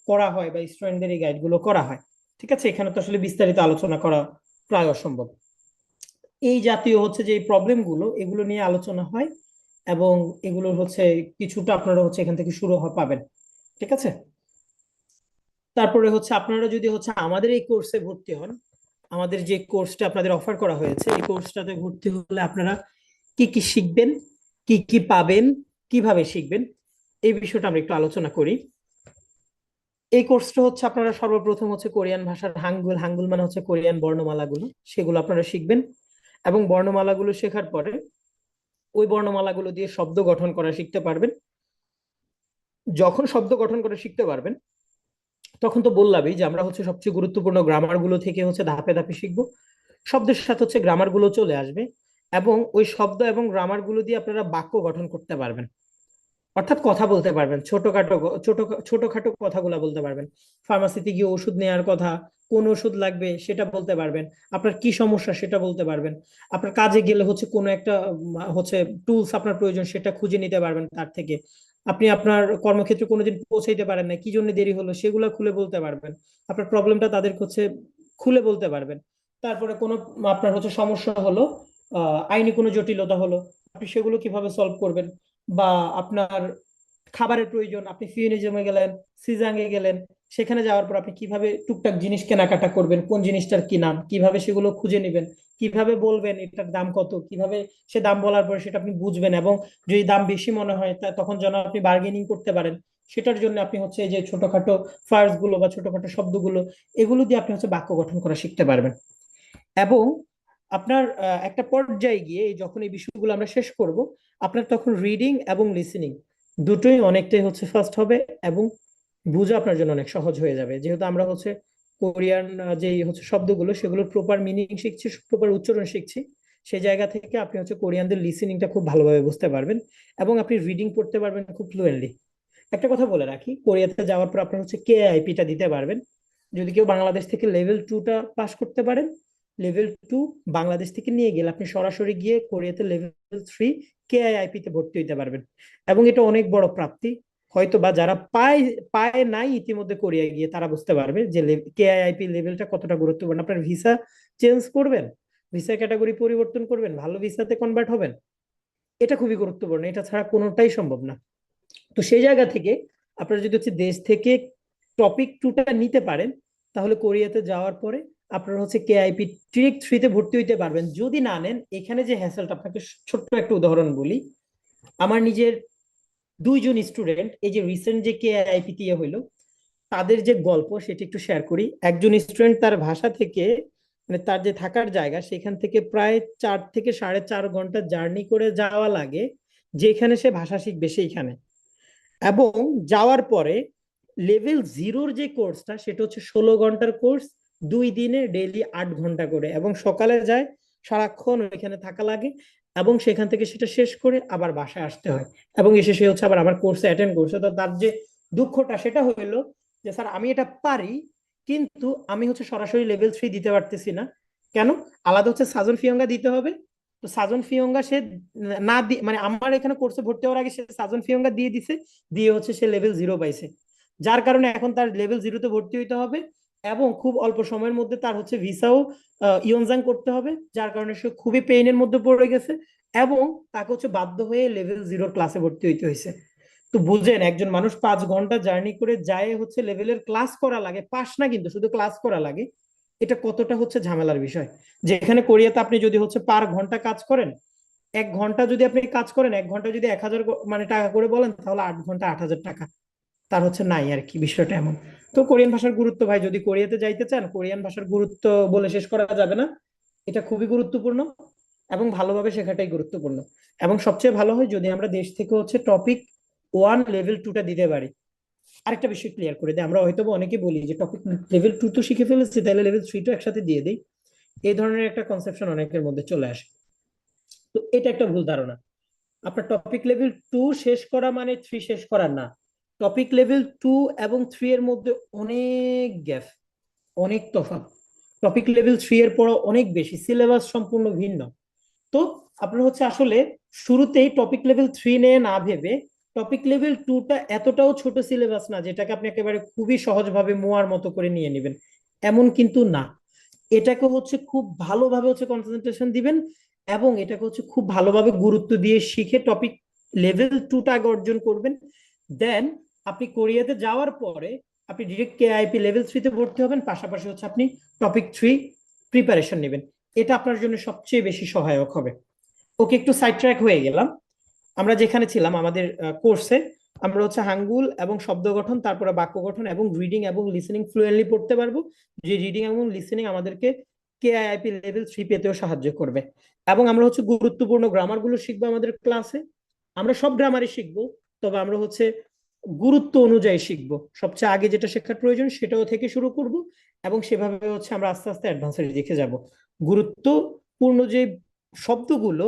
করা হয় বা স্টুডেন্টদের এই গাইড গুলো করা হয়। ঠিক আছে, এখানে তো আসলে বিস্তারিত আলোচনা করা প্রায় অসম্ভব। এই জাতীয় হচ্ছে যে প্রবলেম গুলো এগুলো নিয়ে আলোচনা হয়, এবং এগুলো হচ্ছে কিছুটা আপনারা হচ্ছে এখান থেকে শুরু পাবেন। ঠিক আছে, তারপরে হচ্ছে আপনারা যদি হচ্ছে আমাদের এই কোর্সে ভর্তি হন, আমাদের যে কোর্সটা আপনাদের অফার করা হয়েছে এই কোর্সটাতে ভর্তি হলে আপনারা কি কি শিখবেন, কি কি পাবেন, কিভাবে শিখবেন, এই বিষয়টা আমরা একটু আলোচনা করি। এই কোর্সটা হচ্ছে আপনারা সর্বপ্রথম হচ্ছে কোরিয়ান ভাষার হাঙ্গুল, হাঙ্গুল মানে হচ্ছে কোরিয়ান বর্ণমালাগুলো, সেগুলো আপনারা শিখবেন। এবং বর্ণমালাগুলো শেখার পরে ওই বর্ণমালাগুলো দিয়ে শব্দ গঠন করা শিখতে পারবেন। যখন শব্দ গঠন করা শিখতে পারবেন তখন তো বললামই যে আমরা হচ্ছে সবচেয়ে গুরুত্বপূর্ণ গ্রামার গুলো থেকে হচ্ছে ধাপে ধাপে শিখবো। শব্দের সাথে হচ্ছে গ্রামার গুলো চলে আসবে, এবং ওই শব্দ এবং গ্রামার গুলো দিয়ে আপনারা বাক্য গঠন করতে পারবেন, অর্থাৎ কথা বলতে পারবেন। ছোটখাটো কথাগুলো বলতে পারবেন। ফার্মাসিতে গিয়ে ওষুধ নেওয়ার কথা, কোন ওষুধ লাগবে সেটা বলতে পারবেন, আপনার কি সমস্যা সেটা বলতে পারবেন, আপনার কাজে গেলে হচ্ছে কোনো একটা হচ্ছে টুলস আপনার প্রয়োজন সেটা খুঁজে নিতে পারবেন তার থেকে। আপনি আপনার কর্মক্ষেত্রে কোনোদিন পৌঁছাইতে পারেন না, কি জন্য দেরি হলো সেগুলো খুলে বলতে পারবেন, আপনার প্রবলেমটা তাদের হচ্ছে খুলে বলতে পারবেন। তারপরে কোনো আপনার হচ্ছে সমস্যা হলো, আইনি কোনো জটিলতা হলো, আপনি সেগুলো কিভাবে সলভ করবেন। বা আপনার খাবারের প্রয়োজন, আপনি ফিউনিজমে গেলেন, সিজাঙে গেলেন, সেখানে যাওয়ার পর আপনি কিভাবে টুকটাক জিনিস কেনাকাটা করবেন, কোন জিনিসটার কি নাম, কিভাবে সেগুলো খুঁজে নেবেন, কিভাবে বলবেন এটার দাম কত, কিভাবে সে দাম বলার পরে সেটা আপনি বুঝবেন, এবং যদি দাম বেশি মনে হয় তখন যেন আপনি বার্গেনিং করতে পারেন। সেটার জন্য আপনি হচ্ছে এই যে ছোটখাটো ফার্স গুলো বা ছোটখাটো শব্দগুলো, এগুলো দিয়ে আপনি হচ্ছে বাক্য গঠন করা শিখতে পারবেন। এবং আপনার একটা পর্যায়ে গিয়ে যখন এই বিষয়গুলো আমরা শেষ করব, আপনার তখন রিডিং এবং লিসেনিং দুটোই অনেকটাই হচ্ছে ফাস্ট হবে, এবং বোঝা আপনার জন্য অনেক সহজ হয়ে যাবে। যেহেতু আমরা হচ্ছে কোরিয়ান যে হচ্ছে শব্দগুলো সেগুলোর প্রপার মিনিং শিখছি, প্রপার উচ্চারণ শিখছি, সেই জায়গা থেকে আপনি হচ্ছে কোরিয়ানদের লিসেনিংটা খুব ভালোভাবে বুঝতে পারবেন, এবং আপনি রিডিং পড়তে পারবেন খুব ফ্লুয়েন্টলি। একটা কথা বলে রাখি, কোরিয়াতে যাওয়ার পর আপনার হচ্ছে KIP-টা দিতে পারবেন। যদি কেউ বাংলাদেশ থেকে লেভেল 2টা পাস করতে পারেন, লেভেল 2 বাংলাদেশ থেকে নিয়ে গেলে আপনি সরাসরি গিয়ে কোরিয়াতে লেভেল 3 KIP-তে ভর্তি হইতে পারবেন। এবং এটা অনেক বড় প্রাপ্তি। হয়তো বা যারা পায় পায় নাই ইতিমধ্যে কোরিয়া গিয়ে, তারা বুঝতে পারবে যে KIP লেভেলটা কতটা গুরুত্বপূর্ণ। আপনার ভিসা চেঞ্জ করবেন, ভিসা ক্যাটাগরি পরিবর্তন করবেন, ভালো ভিসাতে কনভার্ট হবেন, এটা খুবই গুরুত্বপূর্ণ, এটা ছাড়া কোনোটাই সম্ভব না। তো সেই জায়গা থেকে আপনারা যদি হচ্ছে দেশ থেকে টপিক 2টা নিতে পারেন, তাহলে কোরিয়াতে যাওয়ার পরে আপনারা হচ্ছে কেআইপি ট্রিক 3-তে ভর্তি হইতে পারবেন। যদি না নেন, এখানে যে হ্যাসেলটা, আপনাকে ছোট্ট একটা উদাহরণ বলি। আমার নিজের 2 জন স্টুডেন্ট এই যে রিসেন্ট যে কেআইপি দিয়ে হইলো, তাদের যে গল্প সেটা একটু শেয়ার করি। একজন স্টুডেন্ট তার ভাষা থেকে, মানে তার যে থাকার জায়গা সেখান থেকে প্রায় 4 থেকে 4.5 ঘন্টা জার্নি করে যাওয়া লাগে যেখানে সে ভাষা শিখবে সেইখানে। এবং যাওয়ার পরে লেভেল 0-র যে কোর্সটা সেটা হচ্ছে 16 ঘন্টার কোর্স, 2 দিনে ডেইলি 8 ঘন্টা করে, এবং সকালে যায়, সারাক্ষণ ওইখানে থাকা লাগে, এবং সেখান থেকে সেটা শেষ করে আবার বাসায় আসতে হয়, এবং এসে সে হচ্ছে আবার আমার কোর্সে অ্যাটেন্ড করছে। তো তার যে দুঃখটা সেটা হইলো যে স্যার আমি এটা পারি, কিন্তু আমি হচ্ছে সরাসরি লেভেল 3 দিতে পারতেছি না। কেন? আলাদা হচ্ছে সাজন ফিয়ঙ্গা দিতে হবে। তো সাজন ফিয়ঙ্গা সে না দিয়ে, মানে আমার এখানে কোর্সে ভর্তি হওয়ার আগে সে সাজন ফিয়ঙ্গা দিয়ে দিছে, দিয়ে হচ্ছে সে লেভেল 0 পাইছে। যার কারণে এখন তার লেভেল 0-তে ভর্তি হইতে হবে, এবং খুব অল্প সময়ের মধ্যে তার হচ্ছে ভিসাও ইয়নজাং করতে হবে, যার কারণে সে খুবই পেইনের মধ্যে পড়ে গেছে, এবং তাকে হচ্ছে বাধ্য হয়ে লেভেল 0-র ক্লাসে ভর্তি হইতে হয়েছে। তো বুঝেন, একজন মানুষ 5 ঘন্টা জার্নি করে যায় হচ্ছে লেভেলের ক্লাস করা লাগে, পাস না কিন্তু শুধু ক্লাস করা লাগে। এটা কতটা হচ্ছে ঝামেলার বিষয়। যেখানে কোরিয়াতে আপনি যদি হচ্ছে পার ঘন্টা কাজ করেন, 1 ঘন্টা যদি আপনি কাজ করেন, 1 ঘন্টা যদি 1,000 মানে টাকা করে বলেন, তাহলে 8 ঘন্টা 8,000 টাকা। তার হচ্ছে নাই আর কি, বিষয়টা এমন। তো কোরিয়ান ভাষার গুরুত্ব ভাই, যদি কোরিয়াতে যাইতে চান, কোরিয়ান ভাষার গুরুত্ব বলে শেষ করা যাবে না। এটা খুবই গুরুত্বপূর্ণ, এবং ভালোভাবে শেখাটাই গুরুত্বপূর্ণ। এবং সবচেয়ে ভালো হয় যদি আমরা দেশ থেকে হচ্ছে টপিক 1 লেভেল 2টা দিতে পারি। আরেকটা বিষয় ক্লিয়ার করে দেয়, আমরা হয়তো অনেকে বলি যে টপিক লেভেল 2 তো শিখে ফেলেছি, তাহলে লেভেল 3টা একসাথে দিয়ে দিই। এই ধরনের একটা কনসেপশন অনেকের মধ্যে চলে আসে। তো এটা একটা ভুল ধারণা। আপনার টপিক লেভেল 2 শেষ করা মানে 3 শেষ করা না। টপিক লেভেল 2 এবং 3 এর মধ্যে অনেক গ্যাপ, অনেক তফাৎ। টপিক লেভেল 3 এর পড়া অনেক বেশি, সিলেবাস সম্পূর্ণ ভিন্ন। তো আপনার হচ্ছে আসলে শুরুতেই টপিক লেভেল 3 নিয়ে না ভেবে, টপিক লেভেল 2টা এতটাও ছোট সিলেবাস না যেটাকে আপনি একেবারে খুবই সহজভাবে মোয়ার মতো করে নিয়ে নেবেন, এমন কিন্তু না। এটাকে হচ্ছে খুব ভালোভাবে হচ্ছে কনসেন্ট্রেশন দিবেন, এবং এটাকে হচ্ছে খুব ভালোভাবে গুরুত্ব দিয়ে শিখে টপিক লেভেল 2টা আগে অর্জন করবেন। দেন আপনি কোরিয়াতে যাওয়ার পরে আপনি ডিরেক্ট কেআইপি লেভেল 3-তে ভর্তি হবেন, পাশাপাশি হচ্ছে আপনি টপিক 3 প্রিপারেশন নেবেন। এটা আপনার জন্য সবচেয়ে বেশি সহায়ক হবে। ওকে, একটু সাইড ট্র্যাক হয়ে গেলাম। আমরা যেখানে ছিলাম আমাদের কোর্সে, আমরা হচ্ছে হাঙ্গুল এবং শব্দ গঠন, তারপরে বাক্য গঠন এবং রিডিং এবং লিসেনিং ফ্লুয়েন্টলি পড়তে পারবো। যে রিডিং এবং লিসেনিং আমাদেরকে কেআইপি লেভেল 3 পেতেও সাহায্য করবে। এবং আমরা হচ্ছে গুরুত্বপূর্ণ গ্রামার গুলো শিখবো আমাদের ক্লাসে। আমরা সব গ্রামারই শিখবো, তবে আমরা হচ্ছে গুরুত্ব অনুযায়ী শিখবো। সবচেয়ে আগে যেটা শেখার প্রয়োজন সেটাও থেকে শুরু করব, এবং সেভাবে হচ্ছে আমরা আস্তে আস্তে অ্যাডভান্সের দিকে যাব। গুরুত্বপূর্ণ যে শব্দগুলো,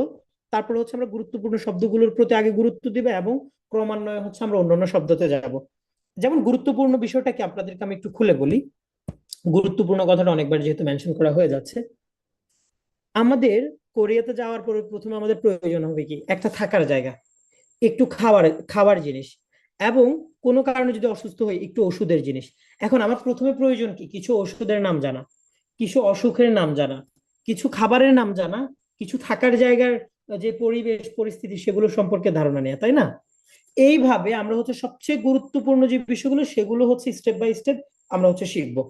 তারপরে হচ্ছে আমরা গুরুত্বপূর্ণ শব্দগুলোর প্রতি আগে গুরুত্ব দিবে, এবং ক্রমান্বয়ে হচ্ছে আমরা অন্যান্য শব্দতে যাব। যেমন গুরুত্বপূর্ণ বিষয়টা কি আপনাদেরকে আমি একটু খুলে বলি। গুরুত্বপূর্ণ কথাটা অনেকবার যেহেতু মেনশন করা হয়ে যাচ্ছে, আমাদের কোরিয়াতে যাওয়ার পরে প্রথমে আমাদের প্রয়োজন হবে কি, একটা থাকার জায়গা, একটু খাবার খাবার জিনিস, এবং কোনো কারণে যদি অসুস্থ হই একটু ওষুধের জিনিস। এখন আমার প্রথমে প্রয়োজন কি, কিছু ওষুধের নাম জানা, কিছু অসুখের নাম জানা, কিছু খাবারের নাম জানা, কিছু থাকার জায়গার যে পরিবেশ পরিস্থিতি সেগুলো সম্পর্কে ধারণা নেওয়া, তাই না? এইভাবে আমরা হচ্ছে সবচেয়ে গুরুত্বপূর্ণ যে বিষয়গুলো সেগুলো হচ্ছে স্টেপ বাই স্টেপ আমরা হচ্ছে শিখবো।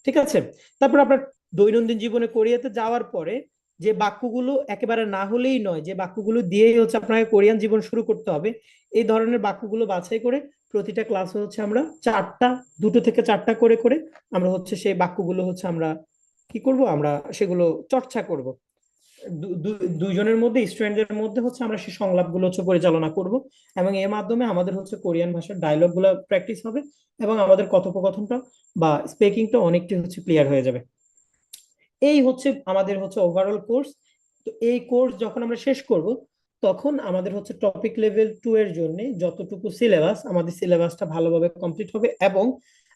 ঠিক আছে? তারপর আপনার দৈনন্দিন জীবনে কোরিয়াতে যাওয়ার পরে যে বাক্যগুলো একেবারে না হলেই নয়, যে বাক্যগুলো দিয়েই হচ্ছে আপনাকে কোরিয়ান জীবন শুরু করতে হবে, এই ধরনের বাক্যগুলো বাছাই করে প্রতিটা ক্লাসে হচ্ছে আমরা 2 থেকে 4টা করে করে আমরা হচ্ছে সেই বাক্যগুলো হচ্ছে আমরা কি করব, আমরা সেগুলো চর্চা করব। দুইজনের মধ্যে, স্টুডেন্টদের মধ্যে হচ্ছে আমরা সেই সংলাপগুলো হচ্ছে পরিচালনা করব, এবং এর মাধ্যমে আমাদের হচ্ছে কোরিয়ান ভাষার ডায়লগ গুলো প্র্যাকটিস হবে, এবং আমাদের কথোপকথনটা বা স্পিকিংটা অনেকটাই হচ্ছে ক্লিয়ার হয়ে যাবে। এই হচ্ছে আমাদের হচ্ছে ওভারঅল কোর্স। তো এই কোর্স যখন আমরা শেষ করব, তখন আমাদের হচ্ছে টপিক লেভেল 2 এর জন্য যতটুকু সিলেবাস, আমাদের সিলেবাসটা ভালোভাবে কমপ্লিট হবে, এবং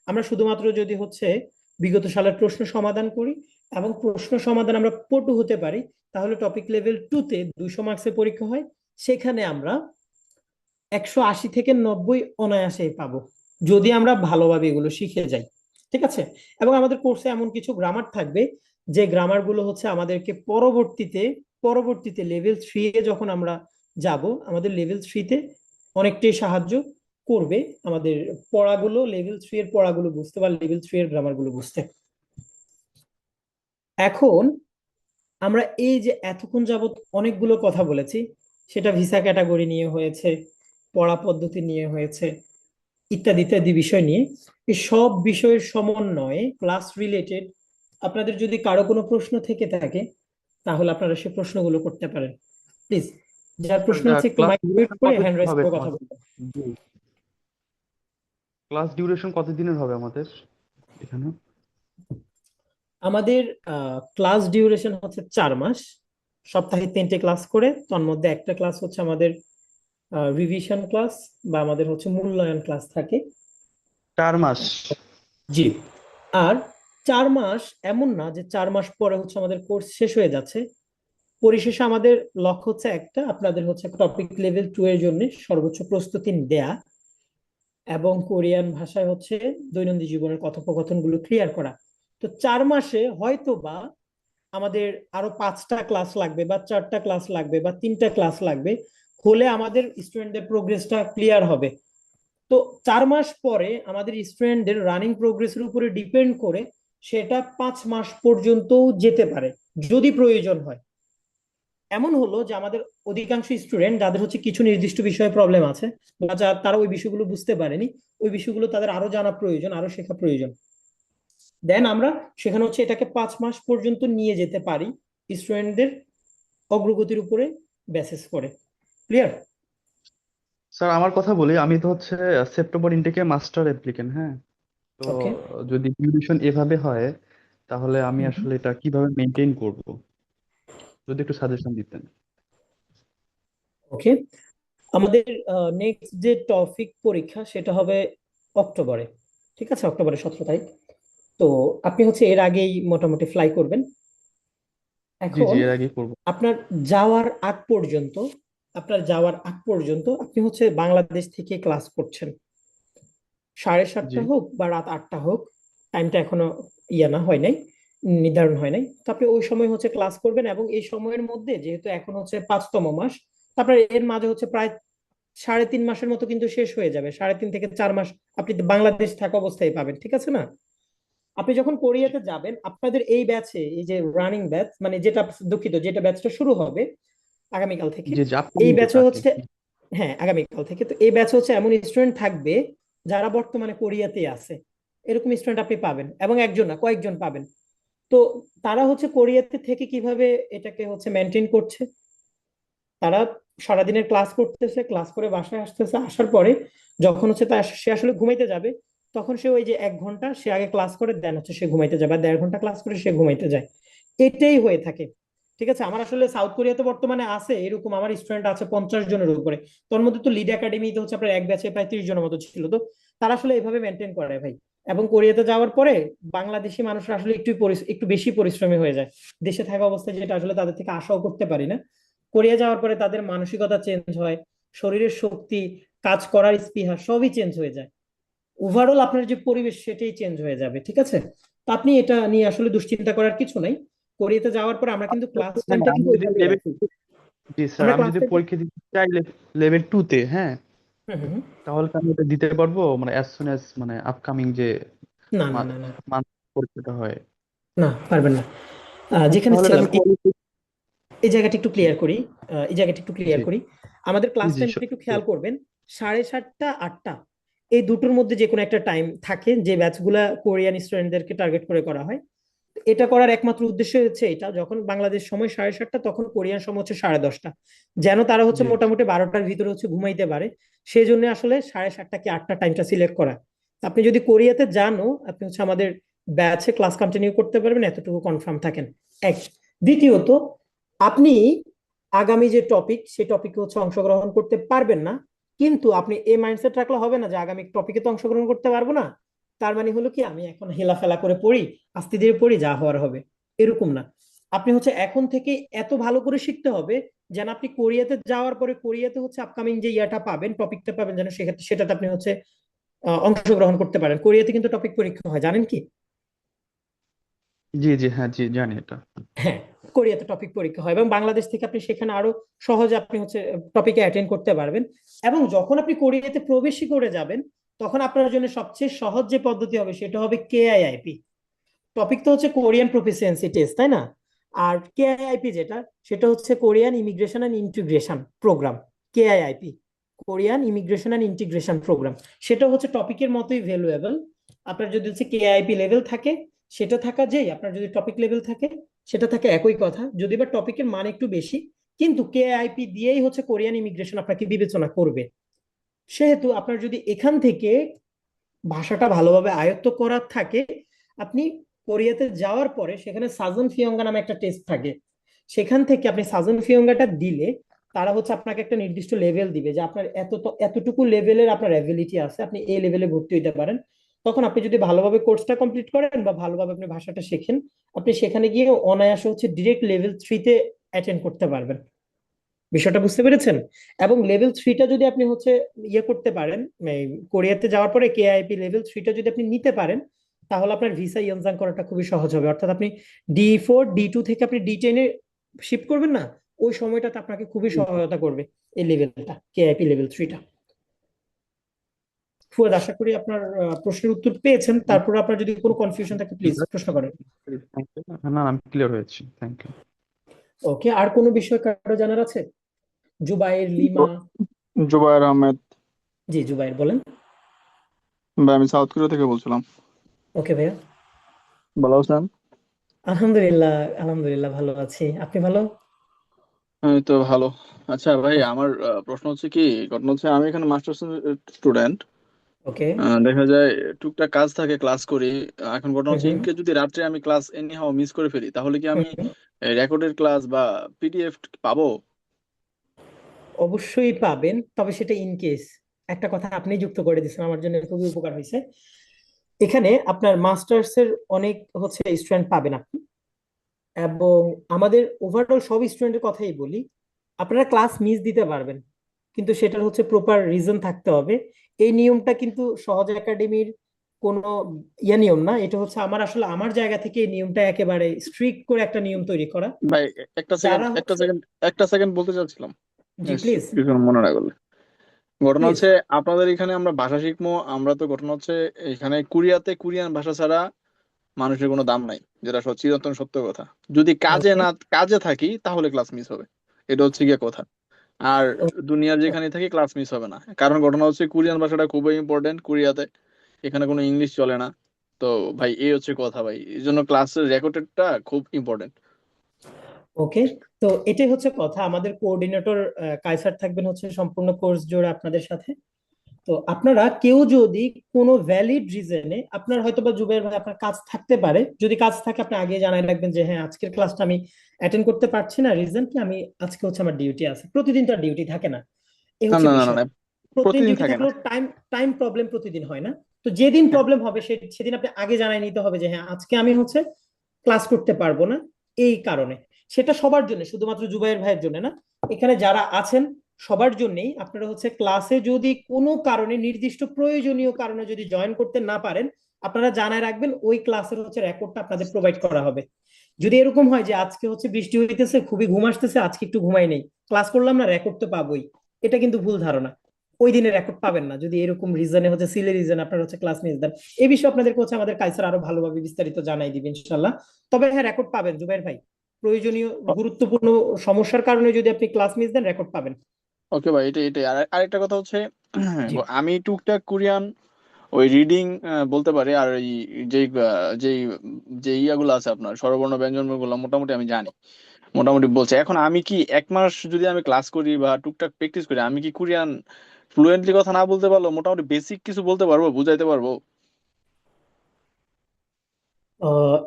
আমরা শুধুমাত্র যদি হচ্ছে বিগত সালের প্রশ্ন সমাধান করি এবং প্রশ্ন সমাধান আমরা পটু হতে পারি, তাহলে টপিক লেভেল 2-তে 200 মার্কসের পরীক্ষা হয়, সেখানে আমরা 180 থেকে 90 অনায়াসে পাবো, যদি আমরা ভালোভাবে এগুলো শিখে যাই। ঠিক আছে? এবং আমাদের কোর্সে এমন কিছু গ্রামার থাকবে, যে গ্রামার গুলো হচ্ছে আমাদেরকে পরবর্তীতে লেভেল 3 এ যখন আমরা যাব, আমাদের লেভেল 3-তে অনেকটাই সাহায্য করবে আমাদের পড়াগুলো, লেভেল 3 এর পড়াগুলো বুঝতে বা লেভেল 3 এর গ্রামার গুলো বুঝতে। এখন আমরা এই যে এতক্ষণ যাবত অনেকগুলো কথা বলেছি, সেটা ভিসা ক্যাটাগরি নিয়ে হয়েছে, পড়া পদ্ধতি নিয়ে হয়েছে, ইত্যাদি ইত্যাদি বিষয় নিয়ে। এই সব বিষয়ের সমন্বয়ে ক্লাস রিলেটেড আপনাদের যদি কারো কোনো প্রশ্ন থেকে থাকে, তাহলে আপনারা সেই প্রশ্নগুলো করতে পারেন। প্লিজ, যার প্রশ্ন আছে একটু ক্লাস মাইক মিউট ডিউরেশন করে কতদিন হ্যান্ড রাইজ হবে করে কথা আমাদের? বলবেন। জি, ক্লাস ডিউরেশন কতদিনের হবে আমাদের এখানে? আমাদের ক্লাস ডিউরেশন হচ্ছে 4 মাস, সপ্তাহে 3টে ক্লাস করে, তন্মধ্যে একটা ক্লাস হচ্ছে আমাদের রিভিশন ক্লাস বা আমাদের হচ্ছে মূল্যায়ন ক্লাস থাকে। 4 মাস? জি। আর 4 মাস এমন না যে 4 মাস পরে হচ্ছে আমাদের কোর্স শেষ হয়ে যাচ্ছে। পরিশেষে আমাদের লক্ষ্য হচ্ছে একটা, আপনাদের হচ্ছে টপিক লেভেল 2 এর জন্য সর্বোচ্চ প্রস্তুতি দেয়া এবং কোরিয়ান ভাষায় হচ্ছে দৈনন্দিন জীবনের কথোপকথনগুলো ক্লিয়ার করা। তো 4 মাসে হয়তো বা আমাদের আরো 5টা ক্লাস লাগবে বা 4টা ক্লাস লাগবে বা 3টা ক্লাস লাগবে, হলে আমাদের স্টুডেন্টদের প্রোগ্রেসটা ক্লিয়ার হবে। তো 4 মাস পরে আমাদের স্টুডেন্টদের রানিং প্রোগ্রেসের উপরে ডিপেন্ড করে সেটা 5 মাস পর্যন্ত যেতে পারে যদি প্রয়োজন হয়। এমন হলো যে আমাদের অধিকাংশ স্টুডেন্ট যাদের হচ্ছে কিছু নির্দিষ্ট বিষয়ে প্রবলেম আছে বা তারা ওই বিষয়গুলো বুঝতে পারেনি, ওই বিষয়গুলো তাদের আরো জানা প্রয়োজন, আরো শেখা প্রয়োজন, দেন আমরা সেখানে হচ্ছে এটাকে 5 মাস পর্যন্ত নিয়ে যেতে পারি স্টুডেন্টদের অগ্রগতির উপরে বেসিস করে। ক্লিয়ার? স্যার আমার কথা বলি, আমি তো হচ্ছে সেপ্টেম্বর ইনটেকে মাস্টার অ্যাপ্লিকেন্ট, হ্যাঁ। তো ওকে। যদি ডিউরেশন এভাবে হয়, তাহলে আমি আসলে এটা কিভাবে মেনটেন করব, যদি একটু সাজেশন দিতেন। ওকে, আমাদের নেক্সট যে টপিক পরীক্ষা সেটা হবে অক্টোবরে। ঠিক আছে, অক্টোবরের 17 তারিখ। তো আপনি হচ্ছে এর আগেই মোটামুটি ফ্লাই করবেন। জি জি, এখন এর আগেই করবো। আপনার যাওয়ার আগ পর্যন্ত আপনি হচ্ছে বাংলাদেশ থেকে ক্লাস করছেন, 7:30 জি হোক বা রাত 8টা হোক, টাইমটা এখনো হয় নাই, নির্ধারণ হয় নাই। তো আপনি ওই সময় হচ্ছে ক্লাস করবেন এবং এই সময়ের মধ্যে যেহেতু এখন হচ্ছে 5তম মাস, তারপরে এর মাঝে হচ্ছে প্রায় 3.5 মাসের মতো কিন্তু শেষ হয়ে যাবে, 3.5 থেকে 4 মাস আপনি তো বাংলাদেশ থাকা অবস্থায় পাবেন, ঠিক আছে না? আপনি যখন কোরিয়াতে যাবেন, আপনাদের এই ব্যাচে, এই যে রানিং ব্যাচ, মানে যেটা, দুঃখিত, যেটা ব্যাচটা শুরু হবে আগামীকাল থেকে, জি জি, এই আপকামিং ব্যাচে যেটা আর কি। হচ্ছে, হ্যাঁ আগামীকাল থেকে, তো এই ব্যাচে হচ্ছে এমন স্টুডেন্ট থাকবে যারা বর্তমানে কোরিয়াতে আছে, এরকম স্টুডেন্ট আপনি পাবেন, এবং একজন না কয়েকজন পাবেন। তো তারা হচ্ছে কোরিয়াতে থেকে কিভাবে এটাকে হচ্ছে মেনটেন করছে, তারা সারাদিনের ক্লাস করতেছে, ক্লাস করে বাসায় আসতেছে, আসার পরে যখন হচ্ছে সে আসলে ঘুমাইতে যাবে, তখন সে ওই যে 1 ঘন্টা সে আগে ক্লাস করে দেন হচ্ছে সে ঘুমাইতে যাবে, আর 1.5 ঘন্টা ক্লাস করে সে ঘুমাইতে যায়। এটাই হয়ে থাকে। ঠিক আছে, আমার আসলে সাউথ কোরিয়াতে বর্তমানে আছে এরকম, আমার স্টুডেন্ট আছে 50 জনের উপরে। তোর মধ্যে তো লিড একাডেমিতে হচ্ছে আপনার এক ব্যাচে প্রায় 30 জনের মতো ছিল। তো তারা আসলে এভাবে মেনটেন করে ভাই। এবং কোরিয়াতে যাওয়ার পরে বাংলাদেশি মানুষরা আসলে একটু বেশি পরিশ্রমী হয়ে যায়, দেশে থাকা অবস্থায়, যেটা আসলে তাদের থেকে আশাও করতে পারি না। কোরিয়া যাওয়ার পরে তাদের মানসিকতা চেঞ্জ হয়, শরীরের শক্তি, কাজ করার স্পৃহা সবই চেঞ্জ হয়ে যায়। ওভারঅল আপনার যে পরিবেশ সেটাই চেঞ্জ হয়ে যাবে, ঠিক আছে? তো আপনি এটা নিয়ে আসলে দুশ্চিন্তা করার কিছু নাই। কোরিয়াতে যাওয়ার পর আমরা কিন্তু ক্লাস হ্যাঁ, টাইমটা আমি কিন্তু যদি ওইভাবে লেভেল, রাখি। জি স্যার, আমরা আমি ক্লাস যদি টাইমটা, পরীক্ষা দিতে চাই লেভেল 2-তে, হ্যাঁ, হুম হুম হুম। তাহলে কি আমি এটা দিতে পারবো, মানে অ্যাজ সুন অ্যাজ, মানে আপকামিং যে না না না না মান্থ পরীক্ষাটা হয়? না, পারবেন না। যেখানে তাহলে এটা ছিলাম আমি কোয়ালিফাই। এই জায়গাটা একটু ক্লিয়ার করি। এই জায়গাটা একটু জি ক্লিয়ার করি। আমাদের জি ক্লাস জি, টাইমটা একটু খেয়াল করবেন, 7:30 8টা, এই দুটোর মধ্যে যে কোনো একটা টাইম থাকে যে ব্যাচগুলা কোরিয়ান স্টুডেন্টদেরকে টার্গেট করে করা হয়। এটা করার একমাত্র উদ্দেশ্য হচ্ছে এটা, যখন বাংলাদেশ সময় 7:30 তখন কোরিয়ান সময় হচ্ছে 10:30, যেন তারা হচ্ছে জি মোটামুটি 12টার ভিতরে হচ্ছে ঘুমাইতে পারে। সেই জন্য আসলে 7:30 কি 8টা টাইমটা সিলেক্ট করা। আপনি যদি কোরিয়াতে জানো, আপনি হচ্ছে আমাদের ব্যাচে ক্লাস কন্টিনিউ করতে পারবেন, এতটুকু কনফার্ম থাকেন। এক, দ্বিতীয়ত, আপনি আগামী যে টপিক সেই টপিকে হচ্ছে অংশগ্রহণ করতে পারবেন না, কিন্তু আপনি এই মাইন্ডসেট রাখলে হবে না যে আগামী টপিকে তো অংশগ্রহণ করতে পারবো না, তার মানে হলো কি আমি এখন হেলাফেলা করে পড়ি, আস্তে ধীরে পড়ি, যা হওয়ার হবে, এরকম না। আপনি হচ্ছে এখন থেকে এত ভালো করে শিখতে হবে যেন আপনি কোরিয়াতে যাওয়ার পরে কোরিয়াতে হচ্ছে আপকামিং যে ইয়াটা পাবেন, টপিকটা পাবেন, যেন সেক্ষেত্রে সেটাতে আপনি হচ্ছে অংশগ্রহণ করতে পারেন। কোরিয়াতে কিন্তু টপিক পরীক্ষা হয়, জানেন কি? জি জি, হ্যাঁ জি, জানি এটা। হ্যাঁ, কোরিয়াতে টপিক পরীক্ষা হয় এবং বাংলাদেশ থেকে আপনি সেখানে আরো সহজে আপনি হচ্ছে টপিকে অ্যাটেন্ড করতে পারবেন। এবং যখন আপনি কোরিয়াতে প্রবেশই করে যাবেন, তখন আপনার জন্য সবচেয়ে সহজ যে পদ্ধতি হবে সেটা হবে কেআইআইপি। টপিক তো হচ্ছে কোরিয়ান প্রফিসিয়েন্সি টেস্ট, তাই না? আর কেআইআইপি যেটা, সেটা হচ্ছে Korean immigration and integration program. KIIP, Korean immigration and integration program, সেটা হচ্ছে টপিকের মতোই ভ্যালুয়েবল। আপনার যদি হচ্ছে কেআইআইপি লেভেল থাকে, সেটা থাকা যেই, আপনার যদি টপিক লেভেল থাকে সেটা থাকে একই কথা, যদি বা টপিকের মান একটু বেশি। কিন্তু কেআইআইপি দিয়েই হচ্ছে কোরিয়ান ইমিগ্রেশন আপনাকে বিবেচনা করবে। সেহেতু আপনার যদি এখান থেকে ভাষাটা ভালোভাবে আয়ত্ত করার থাকে, আপনি কোরিয়াতে যাওয়ার পরে সেখানে সাজন ফিয়ঙ্গা নামে একটা টেস্ট থাকে, সেখান থেকে আপনি সাজন ফিয়ঙ্গাটা দিলে তারা হচ্ছে আপনাকে একটা নির্দিষ্ট লেভেল দিবে যে আপনার এতটুকু লেভেলের আপনার অ্যাবিলিটি আছে, আপনি এই লেভেলে ভর্তি হইতে পারেন। তখন আপনি যদি ভালোভাবে কোর্সটা কমপ্লিট করেন বা ভালোভাবে আপনি ভাষাটা শেখেন, আপনি সেখানে গিয়ে অনায়াসে হচ্ছে ডিরেক্ট লেভেল 3-তে অ্যাটেন্ড করতে পারবেন। বিষয়টা বুঝতে পেরেছেন? এবং লেভেল 3টা যদি আপনি হচ্ছে ইয়ে করতে পারেন, এই কোরিয়াতে যাওয়ার পরে কেআইপি লেভেল 3টা যদি আপনি নিতে পারেন, তাহলে আপনার ভিসা ইয়নজাং করাটা খুবই সহজ হবে। অর্থাৎ আপনি D4 D2 থেকে আপনি D10-এ শিফট করবেন না, ওই সময়টাতে আপনাকে খুবই সহায়তা করবে এই লেভেলটা, কেআইপি লেভেল 3টা। ফুয়াদ, আশা করি আপনার প্রশ্নের উত্তর পেয়েছেন। তারপর আপনার যদি কোনো কনফিউশন থাকে প্লিজ প্রশ্ন করেন। না, আমি ক্লিয়ার হয়েছি, থ্যাংক ইউ। ওকে, আর কোনো বিষয় কারো জানার আছে? জুবাইর, লিমা? জুবায়ের আহমেদ। জি জুবাইর বলেন। ভাই আমি সাউথ কোরিয়া থেকে বলছিলাম। ওকে ভাইয়া। ভালো আছেন? আলহামদুলিল্লাহ, আলহামদুলিল্লাহ ভালো আছি। আপনি ভালো? এই তো ভালো। আচ্ছা ভাই, আমার প্রশ্ন হচ্ছে কি, ঘটনা হচ্ছে আমি এখানে মাস্টার্স স্টুডেন্ট। ওকে। দেখা যায় টুকটাক কাজ থাকে, ক্লাস করি। এখন ঘটনা হুম হচ্ছে হুম ইনকে যদি রাত্রে আমি ক্লাস এনি হাও মিস করে ফেলি, তাহলে কি হুম আমি হুম। রেকর্ডের ক্লাস বা পিডিএফ পাবো? অবশ্যই পাবেন, তবে সেটা ইন কেস। একটা কথা আপনি যুক্ত করে দিচ্ছেন, আমার জন্য খুবই উপকার হয়েছে। এখানে আপনার মাস্টার্স এর অনেক হচ্ছে স্টুডেন্ট পাবেন আপনি, এবং আমাদের ওভারঅল সব স্টুডেন্টের কথাই বলি, আপনারা ক্লাস মিস দিতে পারবেন, কিন্তু সেটার হচ্ছে প্রপার রিজন থাকতে হবে। এই নিয়মটা কিন্তু সহজ একাডেমির কোনো নিয়ম না, এটা হচ্ছে আমার আসলে আমার জায়গা থেকে এই নিয়মটা একেবারে স্ট্রিক্ট করে একটা নিয়ম তৈরি করা। ভাই একটা সেকেন্ড যারা একটা হচ্ছে, সেকেন্ড একটা সেকেন্ড বলতে চাচ্ছিলাম। জি প্লিজ কিছু মনে না করলে। ঘটনা প্লিজ। হচ্ছে আপনাদের এখানে আমরা ভাষা শিখবো, আমরা তো ঘটনা হচ্ছে এখানে কোরিয়াতে কোরিয়ান ভাষা ছাড়া মানুষের কোনো দাম নাই, যেটা চিরন্তন সত্য কথা। যদি ওকে কাজে থাকি তাহলে ক্লাস মিস হবে, এটা হচ্ছে গিয়ে কথা। আর দুনিয়ার যেখানে থাকি ক্লাস মিস হবে না, কারণ ঘটনা হচ্ছে কোরিয়ান ভাষাটা খুবই ইম্পর্টেন্ট কোরিয়াতে। এখানে কোনো ইংলিশ চলে না। তো ভাই এই হচ্ছে কথা ভাই, এই জন্য ক্লাসের রেকর্ডেডটা খুব ইম্পর্টেন্ট। ওকে, তো এটাই হচ্ছে কথা। আমাদের কোঅর্ডিনেটর কায়সার থাকবেন হচ্ছে সম্পূর্ণ কোর্স জুড়ে আপনাদের সাথে। তো আপনারা কেউ যদি কোনো ভ্যালিড রিজনে, আপনার হয়তো বা জুবাইর ভাই আপনার কাজ থাকতে পারে, যদি কাজ থাকে আপনি আগে জানাই রাখবেন যে হ্যাঁ আজকের ক্লাসটা আমি অ্যাটেন্ড করতে পারছি না, রিজন কি, আমি আজকে হচ্ছে আমার ডিউটি আছে। প্রতিদিন তো আর ডিউটি থাকে না, এই না হচ্ছে না না না বিষয়। না, প্রতিদিন প্রতিদিন ডিউটি থাকে না। থাকলেও টাইম টাইম প্রবলেম প্রতিদিন হয় না। তো যেদিন প্রবলেম হবে সেদিন আপনি আগে জানাই নিতে হবে যে হ্যাঁ আজকে আমি হচ্ছে ক্লাস করতে পারবো না, এই কারণে। সেটা সবার জন্য, শুধুমাত্র জুবাইর ভাইয়ের জন্য না, এখানে যারা আছেন সবার জন্যই। আপনারা হচ্ছে ক্লাসে যদি কোনো কারণে, নির্দিষ্ট প্রয়োজনীয় কারণে যদি জয়েন করতে না পারেন, আপনারা জানায় রাখবেন, ওই ক্লাসের হচ্ছে রেকর্ডটা আপনাদের প্রোভাইড করা হবে। যদি এরকম হয় যে আজকে হচ্ছে বৃষ্টি হইতেছে, খুবই ঘুম আসতেছে, আজকে একটু ঘুমাই নেই, ক্লাস করলাম না, রেকর্ড তো পাবোই, এটা কিন্তু ভুল ধারণা। ওই দিনে রেকর্ড পাবেন না যদি এরকম রিজনে হচ্ছে, সিলি রিজন আপনার হচ্ছে ক্লাস মিস দেন। এই বিষয়ে আপনাদেরকে হচ্ছে আমাদের কাইসার আরো ভালোভাবে বিস্তারিত জানাই দিবে ইনশাল্লাহ। তবে হ্যাঁ, রেকর্ড পাবেন জুবাইর ভাই। প্রয়োজনীয় গুরুত্বপূর্ণ সমস্যার কারণে যদি আপনি ক্লাস মিস দেন, রেকর্ড পাবেন। ওকে ভাই, এটাই আর আরেকটা কথা হচ্ছে জি। আমি টুকটাক কোরিয়ান ওই রিডিং বলতে পারি, আর এই যেই যেই যে ইয়াগুলো আছে আপনার স্বরবর্ণ ব্যঞ্জন গুলো মোটামুটি আমি জানি, মোটামুটি বলছে। এখন আমি কি 1 মাস যদি আমি ক্লাস করি বা টুকটাক প্র্যাকটিস করি, আমি কি কোরিয়ান ফ্লুয়েন্টলি কথা না বলতে পারলো মোটামুটি বেসিক কিছু বলতে পারবো, বুঝাইতে পারবো?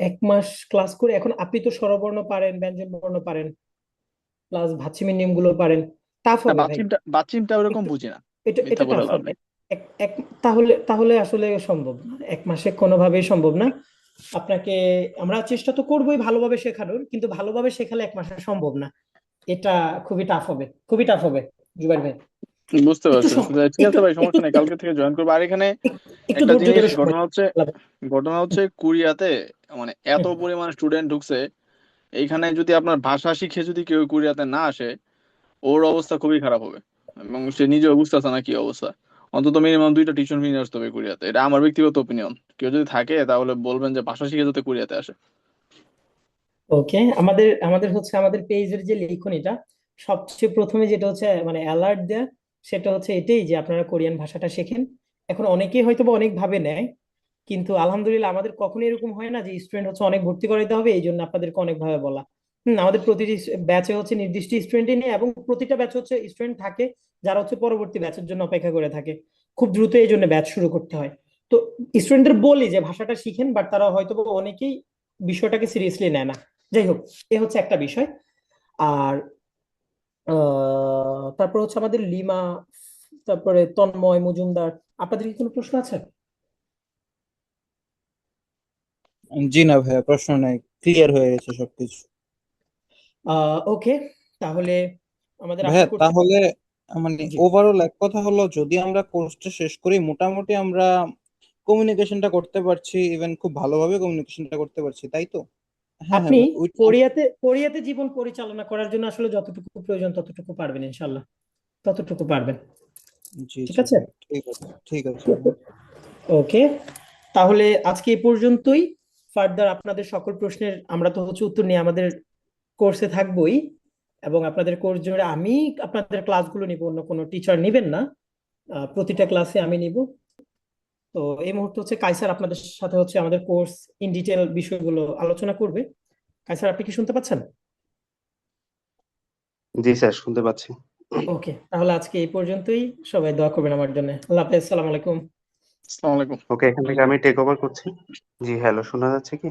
1 মাস ক্লাস করে এখন আপনি তো স্বরবর্ণ পারেন, ব্যঞ্জন বর্ণ পারেন, প্লাস ভাচ্চিমের নিয়মগুলো পারেন, টাফ না, হবে ভাই। বাচ্চিমটা ওরকম একটু, বুঝি না, এটা মিথ্যা এটা বলে টাফ লাভ হবে। নেই। এক এক তাহলে তাহলে আসলে সম্ভব না, 1 মাসে কোনোভাবেই সম্ভব না। আপনাকে, আমরা চেষ্টা তো করবোই ভালোভাবে শেখানোর, কিন্তু ভালোভাবে শেখালে 1 মাসে সম্ভব না। এটা খুবই টাফ হবে, খুবই টাফ হবে জুবাইর ভাই। বুঝতে একটু পারছি, ঠিক আছে ভাই, একটু সমস্যা নেই, কালকে থেকে জয়েন করবো। আর এখানে একটু একটা ধৈর্য জিনিস ধরে সময় লাগবে। ঘটনা হচ্ছে কোরিয়াতে মানে এত হুম, পরিমাণ স্টুডেন্ট ঢুকছে। এইখানে যদি আপনার ভাষা শিখে যদি কেউ কোরিয়াতে না আসে, ওর অবস্থা খুবই খারাপ হবে, এবং সে নিজেও বুঝতেছে না কি অবস্থা। অন্তত মিনিমাম 2টা টিউশন ফি নিয়ে আসতে হবে কোরিয়াতে। এটা আমার ব্যক্তিগত ওপিনিয়ন। কেউ যদি থাকে তাহলে বলবেন যে ভাষা শিখে যাতে কোরিয়াতে আসে। ওকে, আমাদের আমাদের হচ্ছে আমাদের পেজের যে লিখনিটা সবচেয়ে প্রথমে যেটা হচ্ছে মানে অ্যালার্ট দেয়া, সেটা হচ্ছে এটাই যে আপনারা কোরিয়ান ভাষাটা শেখেন। এখন অনেকেই হয়তো বা অনেক ভাবে নেয়, কিন্তু আলহামদুলিল্লাহ আমাদের কখনো এরকম হয় না যে স্টুডেন্ট হচ্ছে অনেক ভর্তি করাইতে হবে এই জন্য আপনাদেরকে অনেক ভাবে বলা। আমাদের প্রতিটি ব্যাচে হচ্ছে নির্দিষ্ট স্টুডেন্টই নেই, এবং প্রতিটা ব্যাচে হচ্ছে স্টুডেন্ট থাকে যারা হচ্ছে পরবর্তী ব্যাচের জন্য অপেক্ষা করে থাকে। খুব দ্রুত এই জন্য ব্যাচ শুরু করতে হয়। তো স্টুডেন্টদের বলি যে ভাষাটা শিখেন, বাট তারা হয়তো বা অনেকেই বিষয়টাকে সিরিয়াসলি নেয় না। যাই হোক, এ হচ্ছে একটা বিষয়। আর তারপর হচ্ছে আমাদের লিমা, তারপরে তন্ময় মজুমদার, আপনাদের কি কোনো প্রশ্ন আছে? জি না ভাইয়া, প্রশ্ন নাই, ক্লিয়ার হয়ে গেছে সবকিছু। ওকে, তাহলে আমাদের আশা ভাইয়া করছি। তাহলে মানে জি, ওভারঅল এক কথা হলো, যদি আমরা কোর্সটা শেষ করি মোটামুটি আমরা কমিউনিকেশনটা করতে পারছি, ইভেন খুব ভালোভাবে কমিউনিকেশনটা করতে পারছি, তাই তো? হ্যাঁ হ্যাঁ আপনি ভাই, ওইটা। কোরিয়াতে কোরিয়াতে জীবন পরিচালনা করার জন্য আসলে যতটুকু প্রয়োজন ততটুকু পারবেন ইনশাল্লাহ, ততটুকু পারবেন। জি ঠিক জি আছে। ভাই, ঠিক আছে ঠিক আছে ভাই। ওকে, তাহলে আজকে এই পর্যন্তই। ফার্দার আপনাদের সকল প্রশ্নের আমরা তো হচ্ছে উত্তর নিয়ে আমাদের কোর্সে থাকবোই, এবং আপনাদের কোর্স জুড়ে আমি আপনাদের ক্লাসগুলো নিব, অন্য কোনো টিচার নেবেন না। প্রতিটা ক্লাসে আমি নিব। তো এই মুহূর্তে হচ্ছে কাইসার আপনাদের সাথে হচ্ছে আমাদের কোর্স ইন ডিটেল বিষয়গুলো আলোচনা করবে। কাইসার, আপনি কি শুনতে পাচ্ছেন? জি স্যার, শুনতে পাচ্ছি। ওকে, তাহলে আজকে এই পর্যন্তই। সবাই দোয়া করবেন আমার জন্য। আল্লাহ হাফেজ, আসসালামু আলাইকুম। আসসালামু আলাইকুম। ওকে, এখান থেকে আমি টেক ওভার করছি। জি, হ্যালো, শোনা যাচ্ছে কি?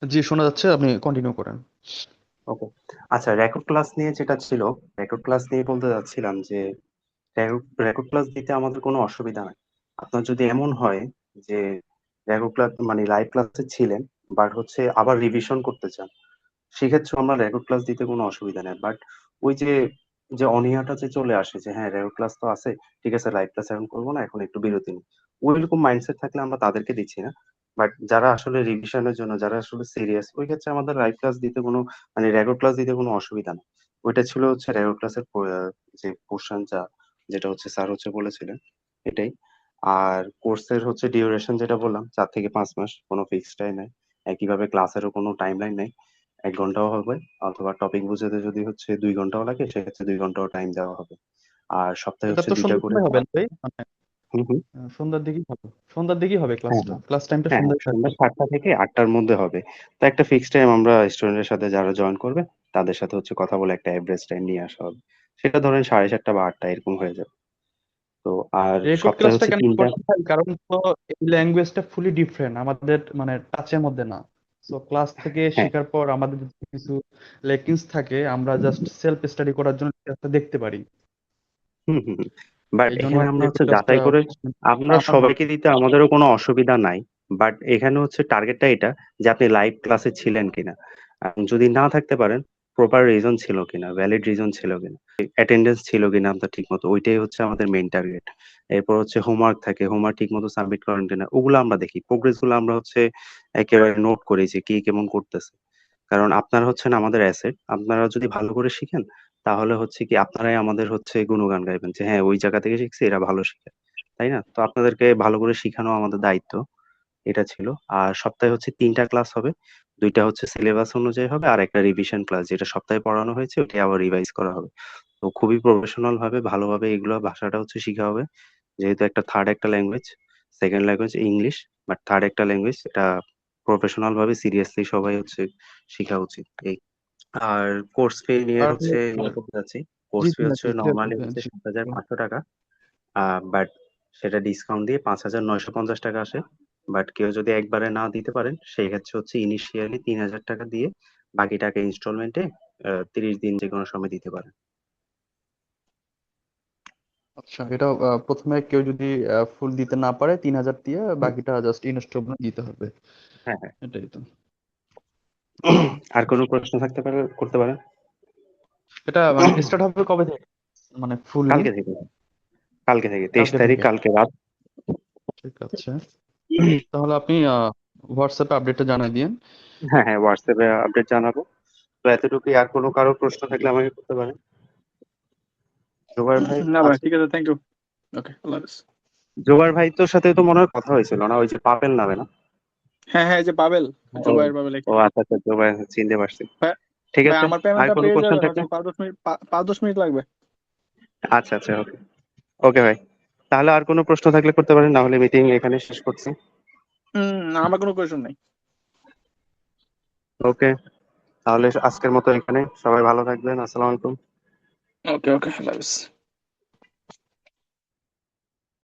জি, শোনা যাচ্ছে, আপনি কন্টিনিউ করেন। ওকে। আচ্ছা, রেকর্ড ক্লাস নিয়ে যেটা ছিল, রেকর্ড ক্লাস নিয়ে বলতে যাচ্ছিলাম যে রেকর্ড ক্লাস দিতে আমাদের কোনো অসুবিধা নাই। আপনার যদি এমন হয় যে রেকর্ড ক্লাস মানে লাইভ ক্লাসে ছিলেন, বাট হচ্ছে আবার রিভিশন করতে চান, সেক্ষেত্রে আমরা রেকর্ড ক্লাস দিতে কোনো অসুবিধা নেই। বাট ওই যে যে অনীহাটা যে চলে আসে যে হ্যাঁ রেকর্ড ক্লাস তো আছে, ঠিক আছে লাইভ ক্লাস এখন করবো না, এখন একটু বিরতি নিই, ওইরকম মাইন্ডসেট থাকলে আমরা তাদেরকে দিচ্ছি না। বাট যারা আসলে রিভিশনের জন্য, যারা আসলে সিরিয়াস, ওই ক্ষেত্রে আমাদের লাইভ ক্লাস দিতে কোনো মানে রেকর্ড ক্লাস দিতে কোনো অসুবিধা নেই। ওইটা ছিল হচ্ছে রেকর্ড ক্লাসের যে পোর্শন যেটা হচ্ছে স্যার হচ্ছে বলেছিলেন, এটাই। আর কোর্সের হচ্ছে ডিউরেশন যেটা বললাম, 4 থেকে 5 মাস, কোনো ফিক্স টাইম নাই। একইভাবে ক্লাসেরও কোনো টাইম লাইন নেই। 1 ঘন্টাও হবে, অথবা টপিক বুঝাতে যদি হচ্ছে 2 ঘন্টাও লাগে, সেক্ষেত্রে 2 ঘন্টাও টাইম দেওয়া হবে। আর সপ্তাহে এটা হচ্ছে তো 2টা সন্ধ্যার করে সময় হবে ক্লাস। না ভাই, মানে হুম হুম। সন্ধ্যার দিকেই হবে, সন্ধ্যার দিকেই হবে হ্যাঁ ক্লাসটা, হ্যাঁ ক্লাস টাইমটা হ্যাঁ হ্যাঁ, সন্ধ্যা সন্ধ্যা 7টা। 7টা থেকে 8টার মধ্যে হবে। তো একটা ফিক্সড টাইম আমরা স্টুডেন্টের সাথে যারা জয়েন করবে তাদের সাথে হচ্ছে কথা বলে একটা এভারেজ টাইম নিয়ে আসা হবে। সেটা ধরেন 7:30 বা 8টা এরকম হয়ে যাবে। তো আর রেকর্ড সপ্তাহে ক্লাসটা হচ্ছে কেন 3টা। করতে হয়, কারণ তো এই ল্যাঙ্গুয়েজটা ফুলি ডিফারেন্ট, আমাদের মানে টাচের মধ্যে না। সো ক্লাস থেকে হ্যাঁ। শেখার পর আমাদের যদি কিছু লেকিংস থাকে, আমরা জাস্ট সেলফ স্টাডি করার জন্য ক্লাসটা দেখতে পারি। হুম হুম হুম। বাট এই জন্য এখানে আর কি আমরা হচ্ছে রেকর্ড ক্লাসটা যাচাই করে আমরা আমার ভালো। সবাইকে দিতে আমাদেরও কোনো অসুবিধা নাই। বাট এখানে হচ্ছে টার্গেটটা এটা যে আপনি লাইভ ক্লাসে ছিলেন কিনা, যদি না থাকতে পারেন, প্রপার রিজন ছিল কিনা, ভ্যালিড রিজন ছিল কিনা, অ্যাটেন্ডেন্স ছিল কিনা আপনার ঠিক মতো, ওইটাই হচ্ছে আমাদের মেইন টার্গেট। এরপর হচ্ছে হোমওয়ার্ক থাকে, হোমওয়ার্ক ঠিক মতো সাবমিট করেন কিনা, ওগুলো আমরা দেখি, প্রোগ্রেস গুলো আমরা হচ্ছে একেবারে নোট করি যে কি কেমন করতেছে। কারণ আপনারা হচ্ছেন আমাদের অ্যাসেট, আপনারা যদি ভালো করে শিখেন তাহলে হচ্ছে কি আপনারাই আমাদের হচ্ছে গুণগান গাইবেন যে হ্যাঁ ওই জায়গা থেকে শিখছে, এরা ভালো শিখে, তাই না? তো আপনাদেরকে ভালো করে শিখানো আমাদের দায়িত্ব, এটা ছিল। আর সপ্তাহে হচ্ছে 3টা ক্লাস হবে। 2টা হচ্ছে সিলেবাস অনুযায়ী হবে, আর একটা রিভিশন ক্লাস, যেটা সপ্তাহে পড়ানো হয়েছে ওটা আবার রিভাইজ করা হবে। তো খুবই প্রফেশনাল ভাবে ভালোভাবে এগুলো ভাষাটা হচ্ছে শিখা হবে। যেহেতু একটা language, second language English, but third একটা ল্যাঙ্গুয়েজ, এটা প্রফেশনাল ভাবে সিরিয়াসলি সবাই হচ্ছে শিখা উচিত এই। আর কোর্স ফি নিয়ে আর হচ্ছে ইয়ে করতে যাচ্ছি। জি কোর্স ফি জি হচ্ছে নাকি ক্লিয়ার নর্মালি করবেন হচ্ছে জি। 7,500 টাকা। বাট সেটা ডিসকাউন্ট দিয়ে 5,950 টাকা আসে। বাট কেউ যদি একবারে না দিতে পারেন, সেই ক্ষেত্রে হচ্ছে ইনিশিয়ালি 3,000 টাকা দিয়ে বাকি টাকা ইনস্টলমেন্টে 30 দিন যে কোনো সময় দিতে পারেন। আচ্ছা, এটা প্রথমে কেউ যদি ফুল দিতে না পারে 3,000 দিয়ে বাকিটা জাস্ট ইনস্টলমেন্ট দিতে হবে, হ্যাঁ হ্যাঁ। এটাই তো। আর কোনো প্রশ্ন থাকতে পারে করতে পারেন। এটা মানে স্টার্ট হবে কবে থেকে, মানে ফুল নিয়ে? কালকে থেকে, কালকে থেকে 23 কালকে তারিখ থেকে, কালকে রাত। ঠিক আছে। তাহলে আপনি হোয়াটসঅ্যাপে আপডেটটা জানিয়ে দিন। হ্যাঁ হ্যাঁ, হোয়াটসঅ্যাপে আপডেট জানাবো। তো এতটুকুই, আর কোনো কারো প্রশ্ন থাকলে আমাকে করতে পারেন। জোবায়ের ভাই না ভাই, আছে? ঠিক আছে, থ্যাংক ইউ। ওকে, আল্লাহ হাফেজ। জোবার ভাই তোর সাথে তো মনে হয় কথা হয়েছিল না, ওই যে পাপেল নামে না? হ্যাঁ হ্যাঁ, এই যে পাবেল, ও জুবাইর পাবেল ও আচ্ছা আচ্ছা, জোবাই চিনতে পারছি। ভাই। ঠিক ভাই আছে, আমার আর পেমেন্টটা কোনো পেয়ে কোশ্চেন যাবেন থাকলে? হয়তো 5-10 মিনিট, 5-10 মিনিট লাগবে। আচ্ছা আচ্ছা, ওকে ওকে ভাই, তাহলে আর কোনো প্রশ্ন থাকলে করতে পারেন, না হলে মিটিং এখানে শেষ করছি। না, আমার কোনো কোয়েশন নাই। ওকে, তাহলে আজকের মতো এখানে, সবাই ভালো থাকবেন, আসসালামু আলাইকুম। ওকে ওকে, আল্লাহ হাফেজ।